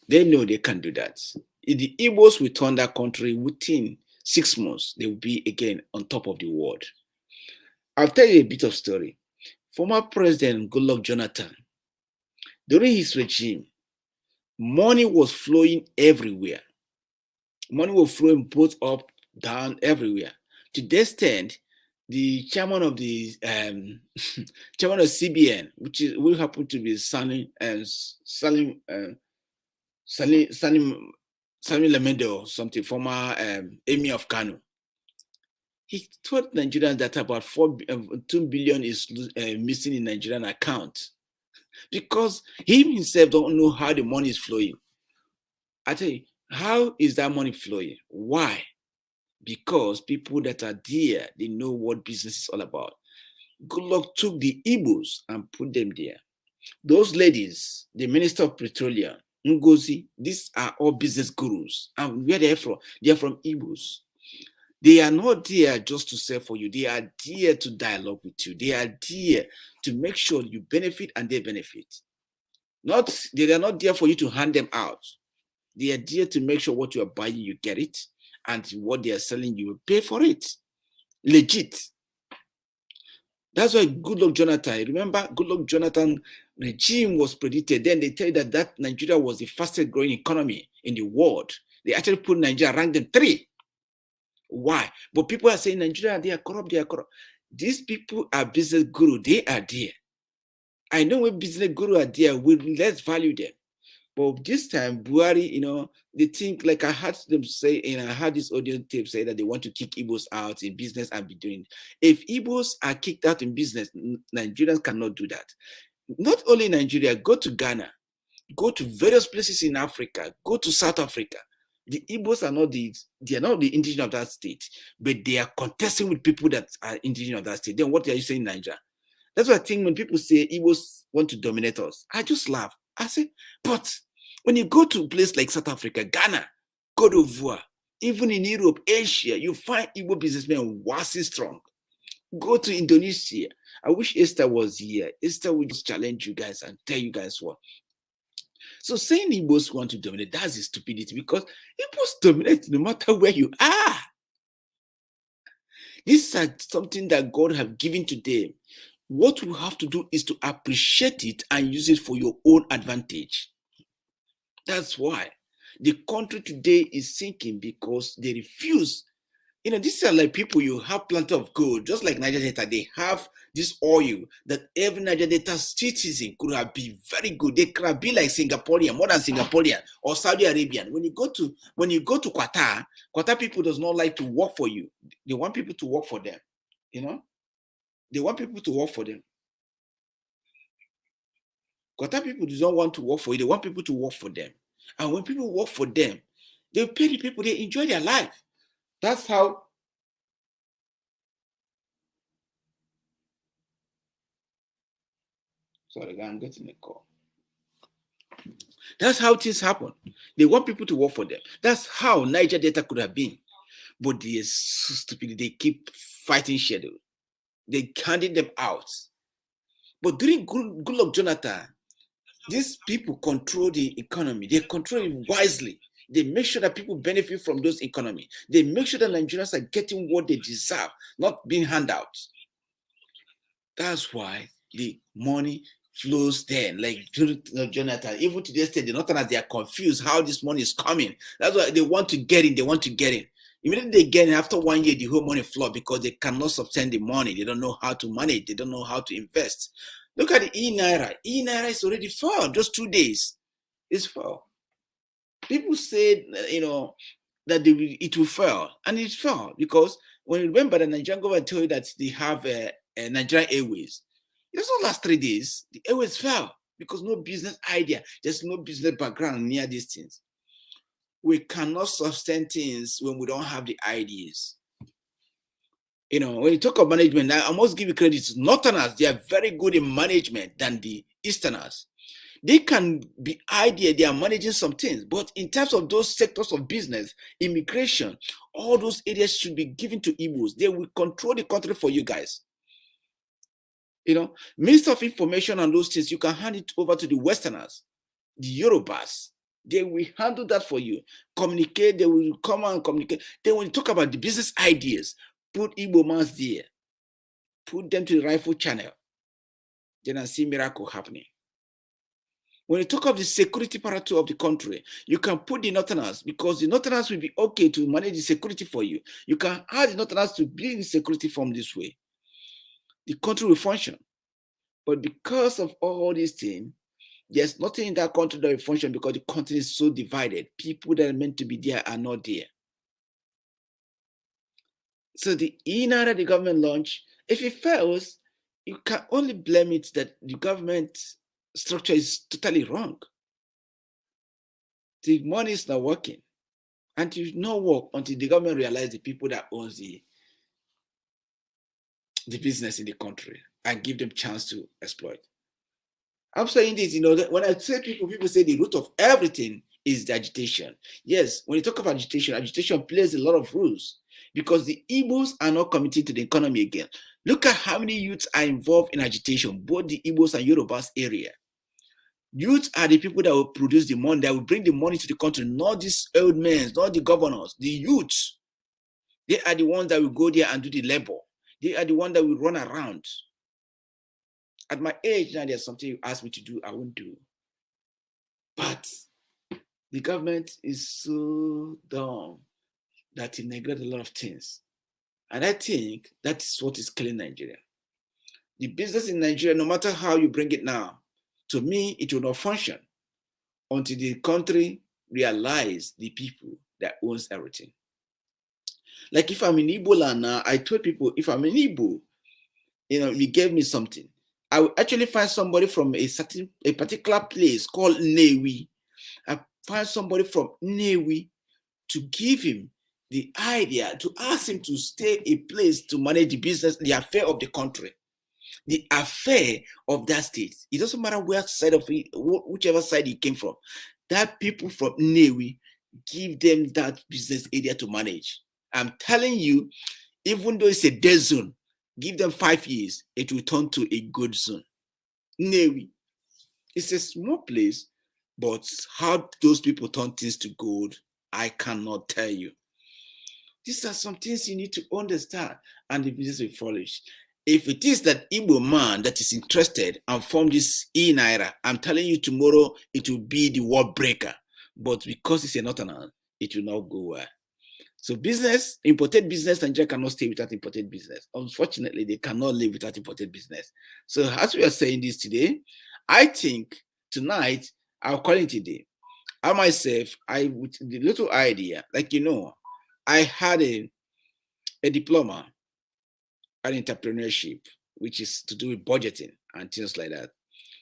they know they can do that. If the Igbos will turn that country within 6 months, they will be again on top of the world. I'll tell you a bit of story. Former President Goodluck Jonathan, during his regime, money was flowing everywhere. Money was flowing both up, down, everywhere. To the extent, the chairman of the chairman of CBN, which will happen to be Salim Lamendo, something, former Emir of Kano. He told Nigerians that about 2 billion is missing in Nigerian account because he himself don't know how the money is flowing. I tell you, how is that money flowing? Why? Because people that are there, they know what business is all about. Goodluck took the Igbos and put them there. Those ladies, the Minister of Petroleum, Ngozi, these are all business gurus. And where they're from? They're from Igbos. They are not there just to sell for you. They are there to dialogue with you. They are there to make sure you benefit and they benefit. They are not there for you to hand them out. They are there to make sure what you are buying, you get it. And what they are selling, you will pay for it. Legit. That's why Goodluck Jonathan, remember Goodluck Jonathan regime was predicted. Then they tell you that Nigeria was the fastest growing economy in the world. They actually put Nigeria, ranked them 3. Why? But people are saying Nigeria, they are corrupt, they are corrupt. These people are business guru, they are there. I know when business guru are there, let's value them. But this time, Buhari, they think, like I heard them say, I heard this audio tape say that they want to kick Igbos out in business and be doing. If Igbos are kicked out in business, Nigerians cannot do that. Not only Nigeria, go to Ghana. Go to various places in Africa. Go to South Africa. The Igbos are not they are not the indigenous of that state, but they are contesting with people that are indigenous of that state. Then what are you saying in Nigeria? That's why I think when people say Igbos want to dominate us, I just laugh. I say, but when you go to a place like South Africa, Ghana, Cote d'Ivoire, even in Europe, Asia, you find Igbo businessmen wasi strong. Go to Indonesia. I wish Esther was here. Esther would just challenge you guys and tell you guys what. So saying Igbos want to dominate, that's a stupidity, because Igbos dominate no matter where you are. This is something that God have given to them. What we have to do is to appreciate it and use it for your own advantage. That's why the country today is sinking, because they refuse. You know, these are like people, you have plenty of gold, just like Niger Delta, they have this oil that every Niger Delta citizen could have been very good. They could have been like Singaporean, more than Singaporean or Saudi Arabian. When you go to Qatar, Qatar people does not like to work for you. They want people to work for them. You know, they want people to work for them. Qatar people do not want to work for you. They want people to work for them. And when people work for them, they pay the people, they enjoy their life. That's how. Sorry, I'm getting a call. That's how things happen. They want people to work for them. That's how Niger Delta could have been. But they are so stupid. They keep fighting schedule. They handed them out. But during Goodluck Jonathan, these people control the economy. They control it wisely. They make sure that people benefit from those economy. They make sure that Nigerians are getting what they deserve, not being handouts. That's why the money flows then, like Jonathan. Even to this day, the Northerners, they are confused how this money is coming. That's why they want to get in. They want to get in. Immediately they get in, after 1 year, the whole money flow, because they cannot sustain the money. They don't know how to manage. They don't know how to invest. Look at the e-Naira. E-Naira is already fall. Just 2 days, it's fall. People said, you know, that it will fail, and it fell, because when you remember the Nigerian government told you that they have a Nigerian Airways, it also last 3 days, the Airways fell because no business idea, there's no business background near these things. We cannot sustain things when we don't have the ideas. You know, when you talk of management, I must give you credit to Northerners. They are very good in management than the Easterners. They can be idea, they are managing some things, but in terms of those sectors of business, immigration, all those areas should be given to Igbos. They will control the country for you guys. You know, Minister of Information and those things, you can hand it over to the Westerners, the Yorubas. They will handle that for you. Communicate, they will come and communicate. Then when you talk about the business ideas, put Igbo mans there. Put them to the rifle channel. Then I see miracle happening. When you talk of the security apparatus of the country, you can put the Northerners, because the Northerners will be okay to manage the security for you. You can add the Northerners to be in security from this way. The country will function. But because of all these things, there's nothing in that country that will function, because the country is so divided. People that are meant to be there are not there. So the e-Naira the government launched, if it fails, you can only blame it that the government structure is totally wrong. The money is not working, and it will not work until the government realizes the people that owns the business in the country and give them chance to exploit. I'm saying this, you know, when I say people say the root of everything is the agitation. Yes, when you talk of agitation, agitation plays a lot of rules, because the Igbos are not committed to the economy again. Look at how many youths are involved in agitation, both the Igbos and Yorubas area. Youths are the people that will produce the money, that will bring the money to the country, not these old men, not the governors, the youths. They are the ones that will go there and do the labor. They are the ones that will run around. At my age now, there's something you ask me to do, I won't do. But the government is so dumb that it neglects a lot of things. And I think that is what is killing Nigeria. The business in Nigeria, no matter how you bring it now, to me, it will not function until the country realize the people that owns everything. Like if I'm in Igbo land now, I told people, if I'm in Igbo, you know, you gave me something, I will actually find somebody from a particular place called Newi. I find somebody from Newi to give him the idea, to ask him to stay a place to manage the business, the affair of the country, the affair of that state. It doesn't matter where side of it, whichever side he came from. That people from Newi, give them that business area to manage. I'm telling you, even though it's a dead zone, give them 5 years, it will turn to a good zone. Newi, it's a small place, but how those people turn things to gold, I cannot tell you. These are some things you need to understand, and the business will flourish. If it is that Igbo man that is interested and form this e-Naira, I'm telling you tomorrow it will be the world breaker. But because it's a northerner, it will not go well. So business, imported business, Nigeria cannot stay without imported business. Unfortunately, they cannot live without imported business. So as we are saying this today, I think tonight, I'll call it today. I myself, with the little idea, like, I had a diploma at entrepreneurship, which is to do with budgeting and things like that.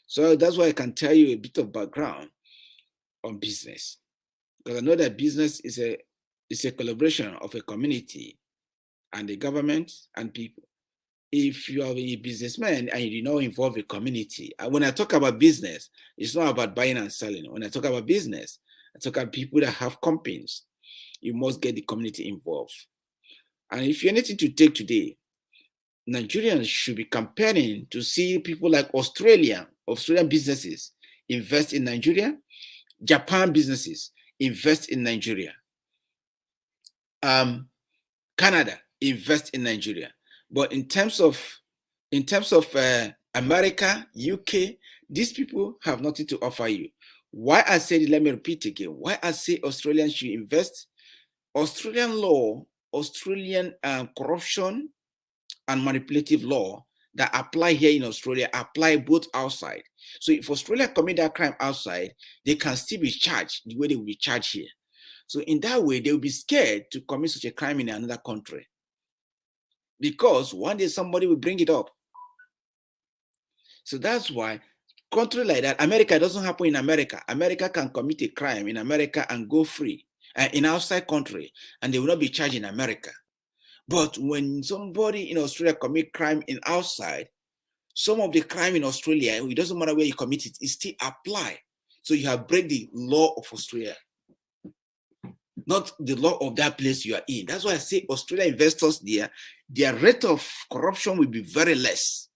So that's why I can tell you a bit of background on business, because I know that business is a collaboration of a community and the government and people. If you are a businessman and you do not involve a community, and when I talk about business, it's not about buying and selling. When I talk about business, I talk about people that have companies. You must get the community involved. And if you're anything to take today, Nigerians should be comparing to see people like Australian businesses invest in Nigeria, Japan businesses invest in Nigeria, Canada invest in Nigeria. But in terms of America, UK, these people have nothing to offer you. Why I say, let me repeat again, why I say Australians should invest. Australian law, Australian corruption and manipulative law that apply here in Australia apply both outside. So if Australia commit that crime outside, they can still be charged the way they will be charged here. So in that way, they will be scared to commit such a crime in another country, because one day somebody will bring it up. So that's why country like that, America, doesn't happen in America. America can commit a crime in America and go free in outside country, and they will not be charged in America. But when somebody in Australia commit crime in outside, some of the crime in Australia, it doesn't matter where you commit it, it still apply. So you have break the law of Australia, not the law of that place you are in. That's why I say Australian investors there, their rate of corruption will be very less.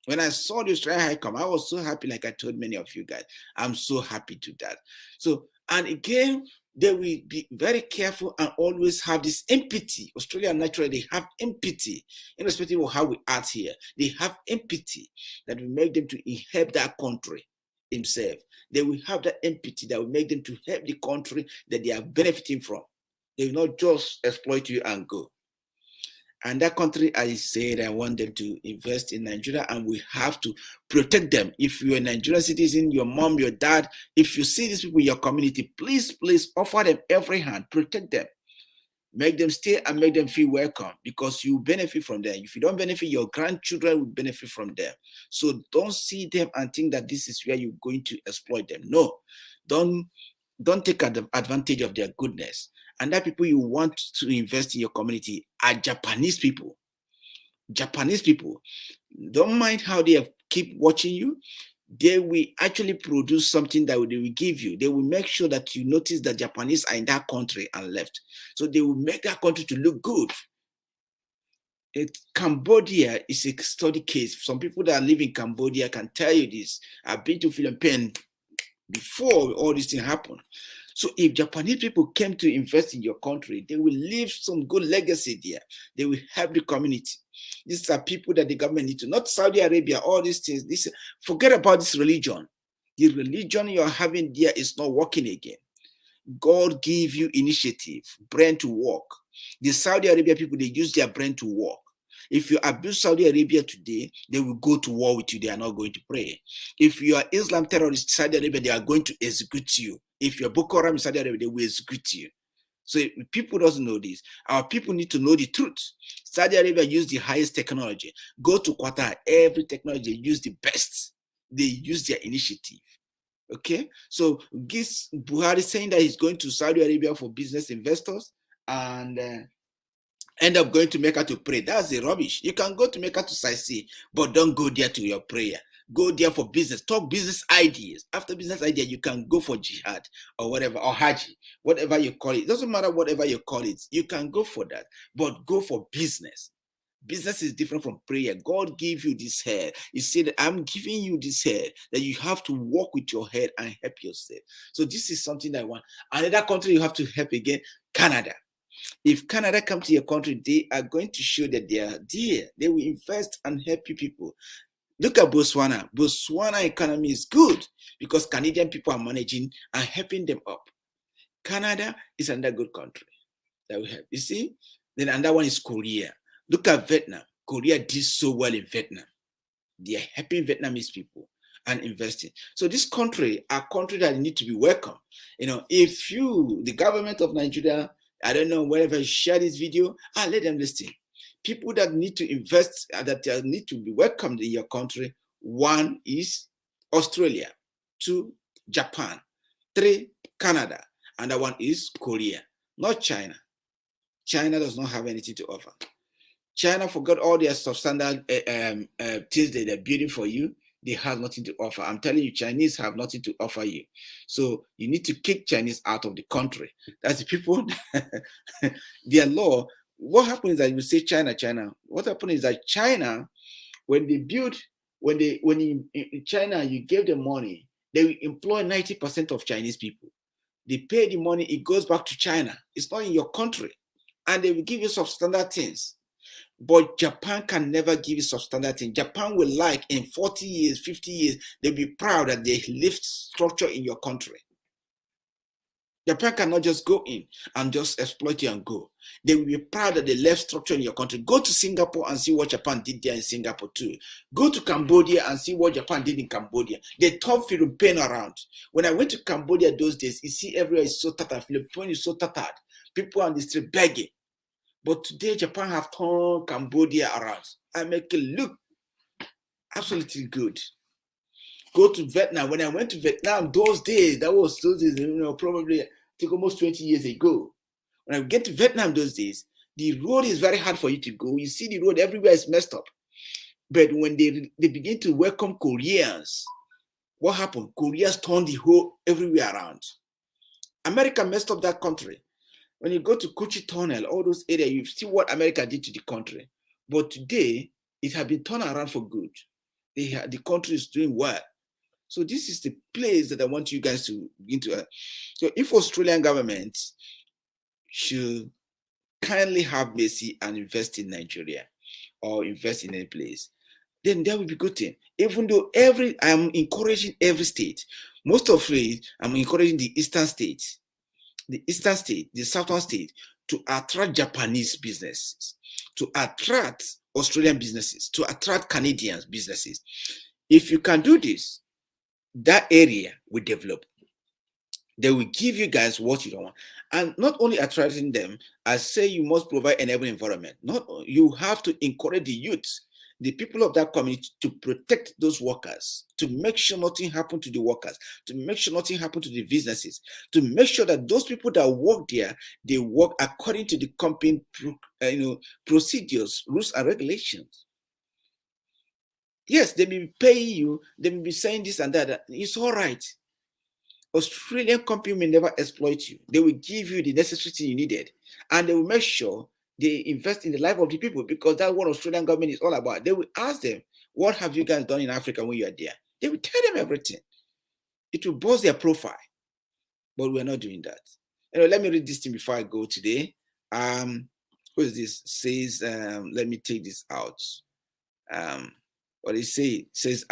When I saw the Australian High Come, I was so happy, like I told many of you guys. I'm so happy to that. So, and again, they will be very careful and always have this empathy. Australia naturally, they have empathy, irrespective of how we act here. They have empathy that will make them to help that country himself. They will have that empathy that will make them to help the country that they are benefiting from. They will not just exploit you and go. And that country, I said, I want them to invest in Nigeria, and we have to protect them. If you're a Nigerian citizen, your mom, your dad, if you see these people in your community, please offer them every hand, protect them, make them stay and make them feel welcome, because you benefit from them. If you don't benefit, your grandchildren will benefit from them. So don't see them and think that this is where you're going to exploit them. No, don't take advantage of their goodness. And that people you want to invest in your community are Japanese people. Japanese people. Don't mind how they keep watching you. They will actually produce something that they will give you. They will make sure that you notice that Japanese are in that country and left. So they will make that country to look good. Cambodia is a study case. Some people that live in Cambodia can tell you this. I've been to Philippines before all this thing happened. So if Japanese people came to invest in your country, they will leave some good legacy there. They will help the community. These are people that the government needs to, not Saudi Arabia, all these things. Forget about this religion. The religion you're having there is not working again. God gave you initiative, brain to work. The Saudi Arabia people, they use their brain to work. If you abuse Saudi Arabia today, they will go to war with you. They are not going to pray. If you are Islam terrorist, Saudi Arabia, they are going to execute you. If you're Boko Haram in Saudi Arabia, they will execute you. So if people doesn't know this, our people need to know the truth. Saudi Arabia use the highest technology. Go to Qatar, every technology use the best. They use their initiative. Okay, so this Buhari saying that he's going to Saudi Arabia for business investors and end up going to Mecca to pray. That's the rubbish. You can go to Mecca to sightsee, but don't go there to your prayer. Go there for business. Talk business ideas. After business idea, you can go for jihad or whatever, or haji, whatever you call it. It doesn't matter whatever you call it. You can go for that, but go for business. Business is different from prayer. God gave you this head. He said, I'm giving you this head that you have to work with your head and help yourself. So this is something that I want. Another country you have to help again, Canada. If Canada come to your country, they are going to show that they are there. They will invest and help you people. Look at Botswana. Botswana economy is good because Canadian people are managing and helping them up. Canada is another good country that we have. You see? Then another one is Korea. Look at Vietnam. Korea did so well in Vietnam. They are helping Vietnamese people and investing. So this country are countries that need to be welcome. You know, if you, the government of Nigeria, I don't know, wherever you share this video, let them listen. People that need to invest, that need to be welcomed in your country. 1 is Australia, 2, Japan, 3, Canada, and that one is Korea, not China. China does not have anything to offer. China forgot all their substandard things that they're building for you. They have nothing to offer. I'm telling you, Chinese have nothing to offer you. So you need to kick Chinese out of the country. That's the people, their law. What happens is that you say China, China. What happens is that China, when they build, in China, you give them money, they will employ 90% of Chinese people. They pay the money, it goes back to China. It's not in your country. And they will give you substandard things. But Japan can never give you substandard things. Japan will like in 40 years, 50 years, they'll be proud that they left structure in your country. Japan cannot just go in and just exploit you and go. They will be proud that they left structure in your country. Go to Singapore and see what Japan did there in Singapore too. Go to Cambodia and see what Japan did in Cambodia. They turned Philippines around. When I went to Cambodia those days, you see everywhere is so tattered. Philippines is so tattered. People on the street begging. But today, Japan have turned Cambodia around and make it look absolutely good. Go to Vietnam. When I went to Vietnam those days, probably I think almost 20 years ago. When I get to Vietnam those days, the road is very hard for you to go. You see the road everywhere is messed up. But when they begin to welcome Koreans, what happened? Koreans turned the whole everywhere around. America messed up that country. When you go to Kuchi Tunnel, all those areas, you see what America did to the country. But today, it has been turned around for good. The country is doing well. So this is the place that I want you guys to begin to. So if Australian government should kindly have mercy and invest in Nigeria or invest in any place, then that will be good thing. Even though I'm encouraging every state, most of it, I'm encouraging the eastern states, the southern state, to attract Japanese businesses, to attract Australian businesses, to attract Canadian businesses. If you can do this, that area will develop. They will give you guys what you don't want. And not only attracting them, I say you must provide an enabling environment. You have to encourage the youth, the people of that community, to protect those workers, to make sure nothing happened to the workers, to make sure nothing happened to the businesses, to make sure that those people that work there, they work according to the company procedures, rules, and regulations. Yes, they may be paying you, they may be saying this and that. It's all right. Australian company may never exploit you. They will give you the necessary thing you needed, and they will make sure they invest in the life of the people, because that's what Australian government is all about. They will ask them, what have you guys done in Africa when you are there? They will tell them everything. It will boost their profile, but we're not doing that. Anyway, let me read this thing before I go today. Who is this? Says, let me take this out. What it says,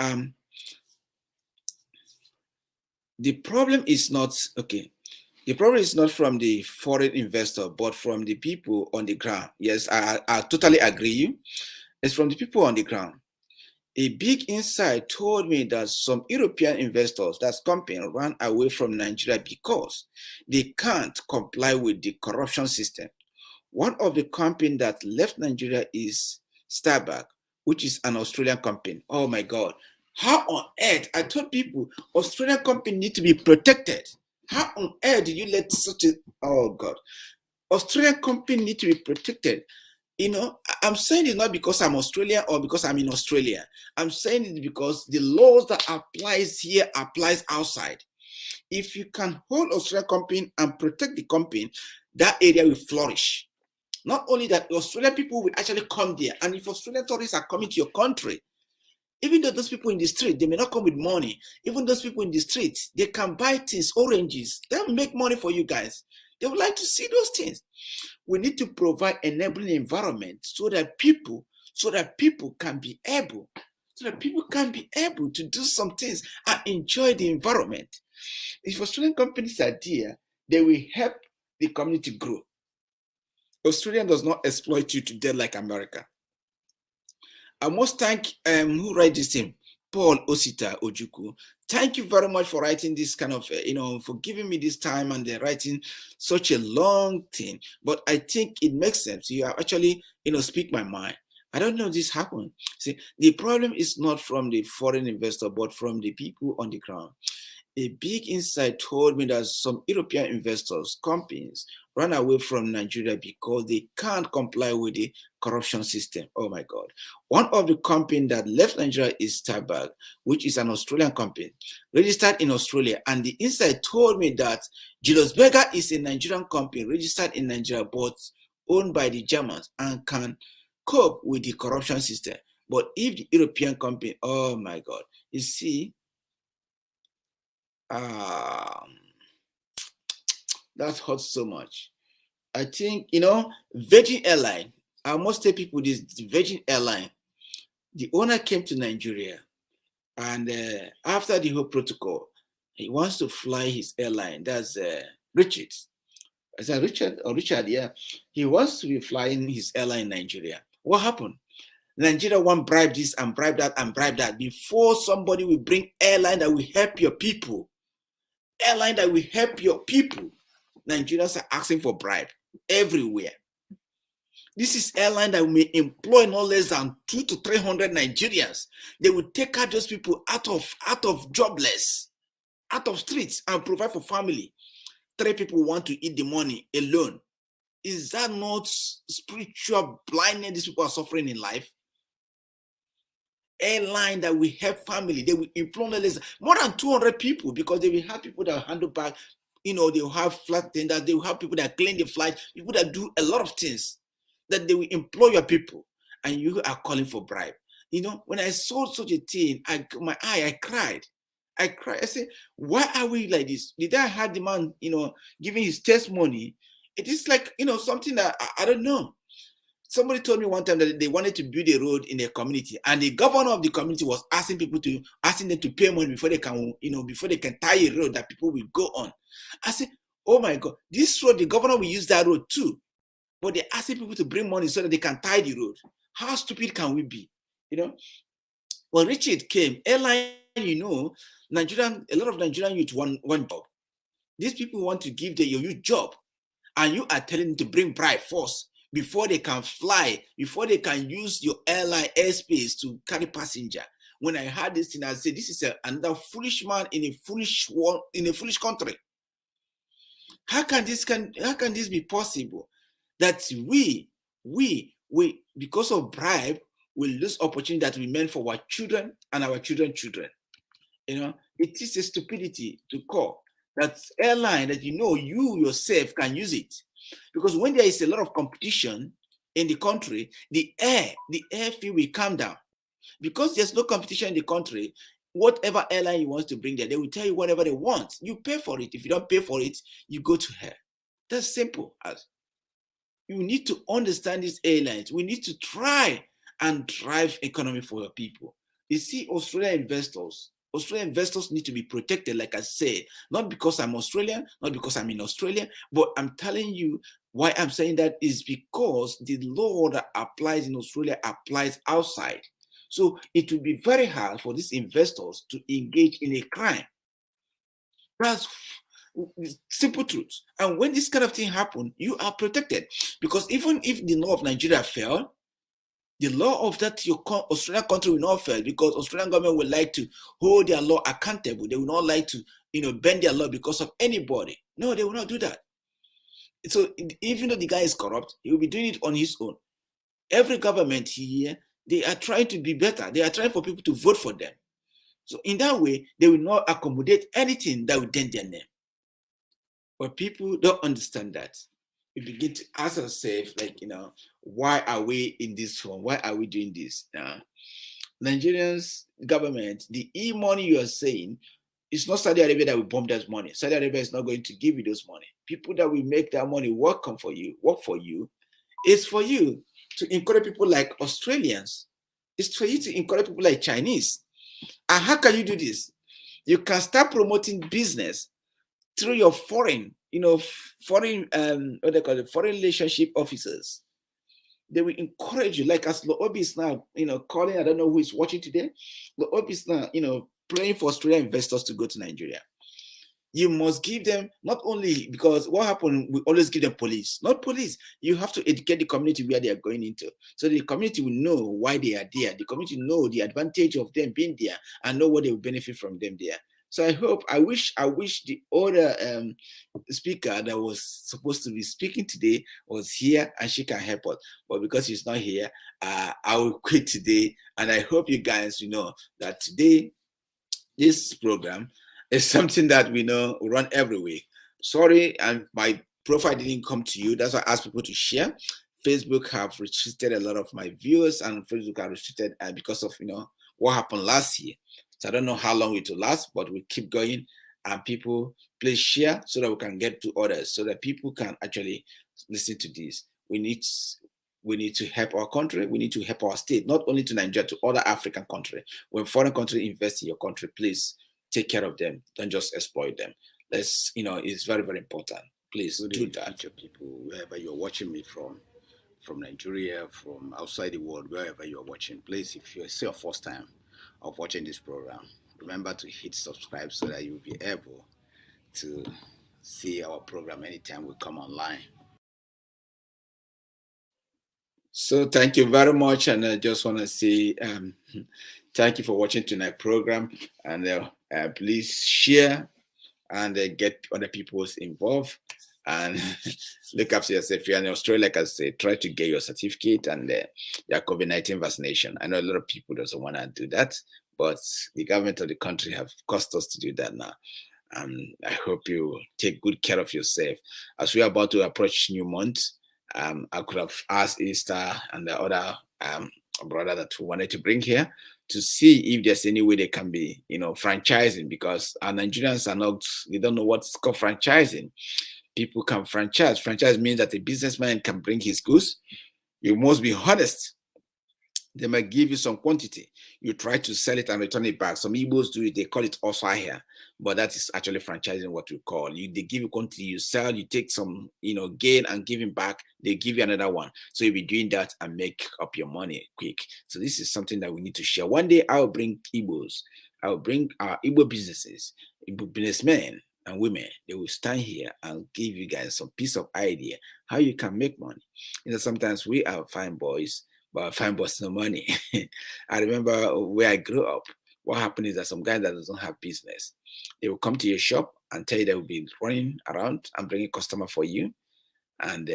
the problem is not, okay, the problem is not from the foreign investor, but from the people on the ground. Yes, I totally agree you. It's from the people on the ground. A big insight told me that some European investors, that's company, ran away from Nigeria because they can't comply with the corruption system. One of the companies that left Nigeria is Starbucks, which is an Australian company. Oh my God. How on earth? I told people Australian company need to be protected. How on earth did you let such a, oh God. Australian company need to be protected. You know, I'm saying it not because I'm Australian or because I'm in Australia. I'm saying it because the laws that applies here applies outside. If you can hold Australian company and protect the company, that area will flourish. Not only that, Australian people will actually come there. And if Australian tourists are coming to your country, even though those people in the street, they may not come with money. Even those people in the street, they can buy things, oranges. They'll make money for you guys. They would like to see those things. We need to provide enabling environment so that people can be able to do some things and enjoy the environment. If Australian companies are there, they will help the community grow. Australia does not exploit you to death like America. I must thank who write this thing, Paul Osita Ojuku. Thank you very much for writing this kind of, for giving me this time and writing such a long thing. But I think it makes sense. You are actually, speak my mind. I don't know this happened. See, the problem is not from the foreign investor, but from the people on the ground. A big insight told me that some European investors, companies, run away from Nigeria because they can't comply with the corruption system. Oh my God. One of the companies that left Nigeria is Starbucks, which is an Australian company, registered in Australia. And the insight told me that Julius Berger is a Nigerian company registered in Nigeria, but owned by the Germans and can cope with the corruption system. But if the European company, oh my God, you see, that hurts so much. I think, Virgin Airline, I must tell people this, the Virgin Airline, the owner came to Nigeria and after the whole protocol, he wants to fly his airline. That's Richard. Is that Richard or Richard? Yeah. He wants to be flying his airline in Nigeria. What happened? Nigeria won't bribe this and bribe that and bribe that before somebody will bring airline that will help your people. Airline that will help your people. Nigerians are asking for bribe everywhere. This is airline that may employ no less than 200 to 300 Nigerians. They will take out those people out of jobless, out of streets and provide for family. 3 people want to eat the money alone. Is that not spiritual blindness these people are suffering in life? Airline that will help family. They will employ no less more than 200 people because they will have people that will handle back. They will have flight attendants. They will have people that clean the flight. People that do a lot of things. That they will employ your people, and you are calling for bribe. When I saw such a thing, I cried. I said, why are we like this? Did I have the man, giving his testimony? It is like, something that I don't know. Somebody told me one time that they wanted to build a road in their community, and the governor of the community was asking them to pay money before they can, before they can tie a road that people will go on. I said, oh my God, this road, the governor will use that road too. But they're asking people to bring money so that they can tie the road. How stupid can we be? When Richard came, airline, a lot of Nigerian youth want one job. These people want to give your youth job, and you are telling them to bring bribe first before they can fly, before they can use your airline airspace to carry passenger. When I heard this thing, I said, this is another foolish man in a foolish world, in a foolish country. How can this be possible? That we, because of bribe, will lose opportunity that we meant for our children and our children's children. It is a stupidity to call that airline that you yourself can use it. Because when there is a lot of competition in the country, the air fee will come down. Because there's no competition in the country, whatever airline you want to bring there, they will tell you whatever they want. You pay for it. If you don't pay for it, you go to hell. That's simple as. You need to understand these airlines. We need to try and drive economy for your people. You see, Australian investors need to be protected, like I said, not because I'm Australian, not because I'm in Australia, but I'm telling you why I'm saying that is because the law that applies in Australia applies outside. So it will be very hard for these investors to engage in a crime. That's simple truth. And when this kind of thing happen, you are protected. Because even if the law of Nigeria fell, the law of that your Australian country will not fail, because Australian government would like to hold their law accountable. They will not like to, bend their law because of anybody. No, they will not do that. So even though the guy is corrupt, he will be doing it on his own. Every government here, they are trying to be better. They are trying for people to vote for them. So in that way, they will not accommodate anything that will dent their name. But people don't understand that. We begin to ask ourselves, like, why are we in this form? Why are we doing this? Nigerians government, the e-money you are saying, it's not Saudi Arabia that will bomb that money. Saudi Arabia is not going to give you those money. People that will make that money work for you, it's for you to encourage people like Australians. It's for you to encourage people like Chinese. And how can you do this? You can start promoting business through your foreign foreign relationship officers. They will encourage you, like as Loobi is now, calling, I don't know who is watching today. Loobi is now, praying for Australian investors to go to Nigeria. You must give them, not only because what happened, we always give them police, not police. You have to educate the community where they are going into. So the community will know why they are there. The community know the advantage of them being there and know what they will benefit from them there. So I wish the other speaker that was supposed to be speaking today was here and she can help us. But because she's not here, I will quit today. And I hope you guys know that today, this program is something that we know we run every week. Sorry, and my profile didn't come to you. That's why I asked people to share. Facebook have restricted a lot of my viewers, and Facebook have restricted because of what happened last year. So I don't know how long it will last, but we keep going. And people, please share so that we can get to others, so that people can actually listen to this. We need to help our country. We need to help our state, not only to Nigeria, to other African countries. When foreign countries invest in your country, please take care of them. Don't just exploit them. It's very, very important. Please do that. People, wherever you're watching me from Nigeria, from outside the world, wherever you're watching, please, if it's your first time of watching this program, remember to hit subscribe so that you'll be able to see our program anytime we come online. So thank you very much, and I just want to say thank you for watching tonight's program, and please share and get other people involved, and look after yourself. If you're in Australia, like I said, try to get your certificate and your COVID-19 vaccination. I know a lot of people doesn't want to do that, but the government of the country have cost us to do that now. I hope you take good care of yourself. As we are about to approach new month, I could have asked Easter and the other brother that we wanted to bring here to see if there's any way they can be, franchising, because our Nigerians they don't know what's called franchising. People can franchise. Franchise means that a businessman can bring his goods. You must be honest. They might give you some quantity. You try to sell it and return it back. Some Igbos do it. They call it osahia, but that is actually franchising, what we call. They give you quantity, you sell, you take some, gain and give it back. They give you another one. So you'll be doing that and make up your money quick. So this is something that we need to share. One day I will bring Igbos. I will bring our Igbo businesses, Igbo businessmen and women. They will stand here and give you guys some piece of idea how you can make money. Sometimes we are fine boys, but fine boys no money. I remember where I grew up. What happened is that some guys that don't have business, they will come to your shop and tell you they will be running around and bringing customer for you, and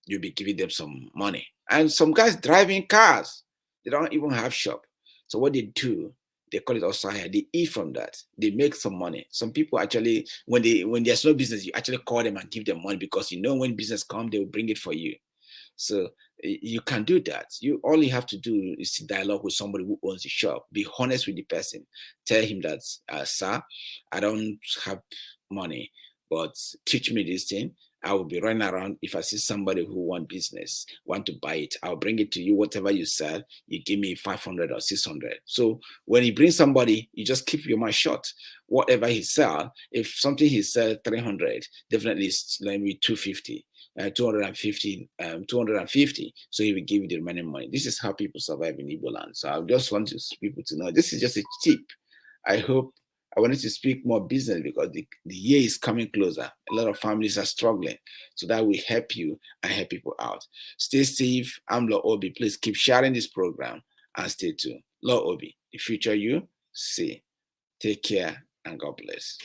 you'll be giving them some money. And some guys driving cars, they don't even have shop. So what they do, they call it osahia. They eat from that. They make some money. Some people actually, when there's no business, you actually call them and give them money, because when business comes, they will bring it for you. So you can do that. All you have to do is to dialogue with somebody who owns the shop. Be honest with the person. Tell him that, sir, I don't have money, but teach me this thing. I will be running around. If I see somebody who want to buy it, I'll bring it to you. Whatever you sell, you give me 500 or 600. So when he brings somebody, you just keep your mouth shut. Whatever he sell, if something he sell 300, definitely it's maybe 250. 250, so he will give you the remaining money. This is how people survive in Igbo land. So I just want people to know this is just a tip. I wanted to speak more business because the year is coming closer. A lot of families are struggling, so that will help you and help people out. Stay safe. I'm Lord Obi. Please keep sharing this program and stay tuned. Lord Obi, the future you see. Take care and God bless.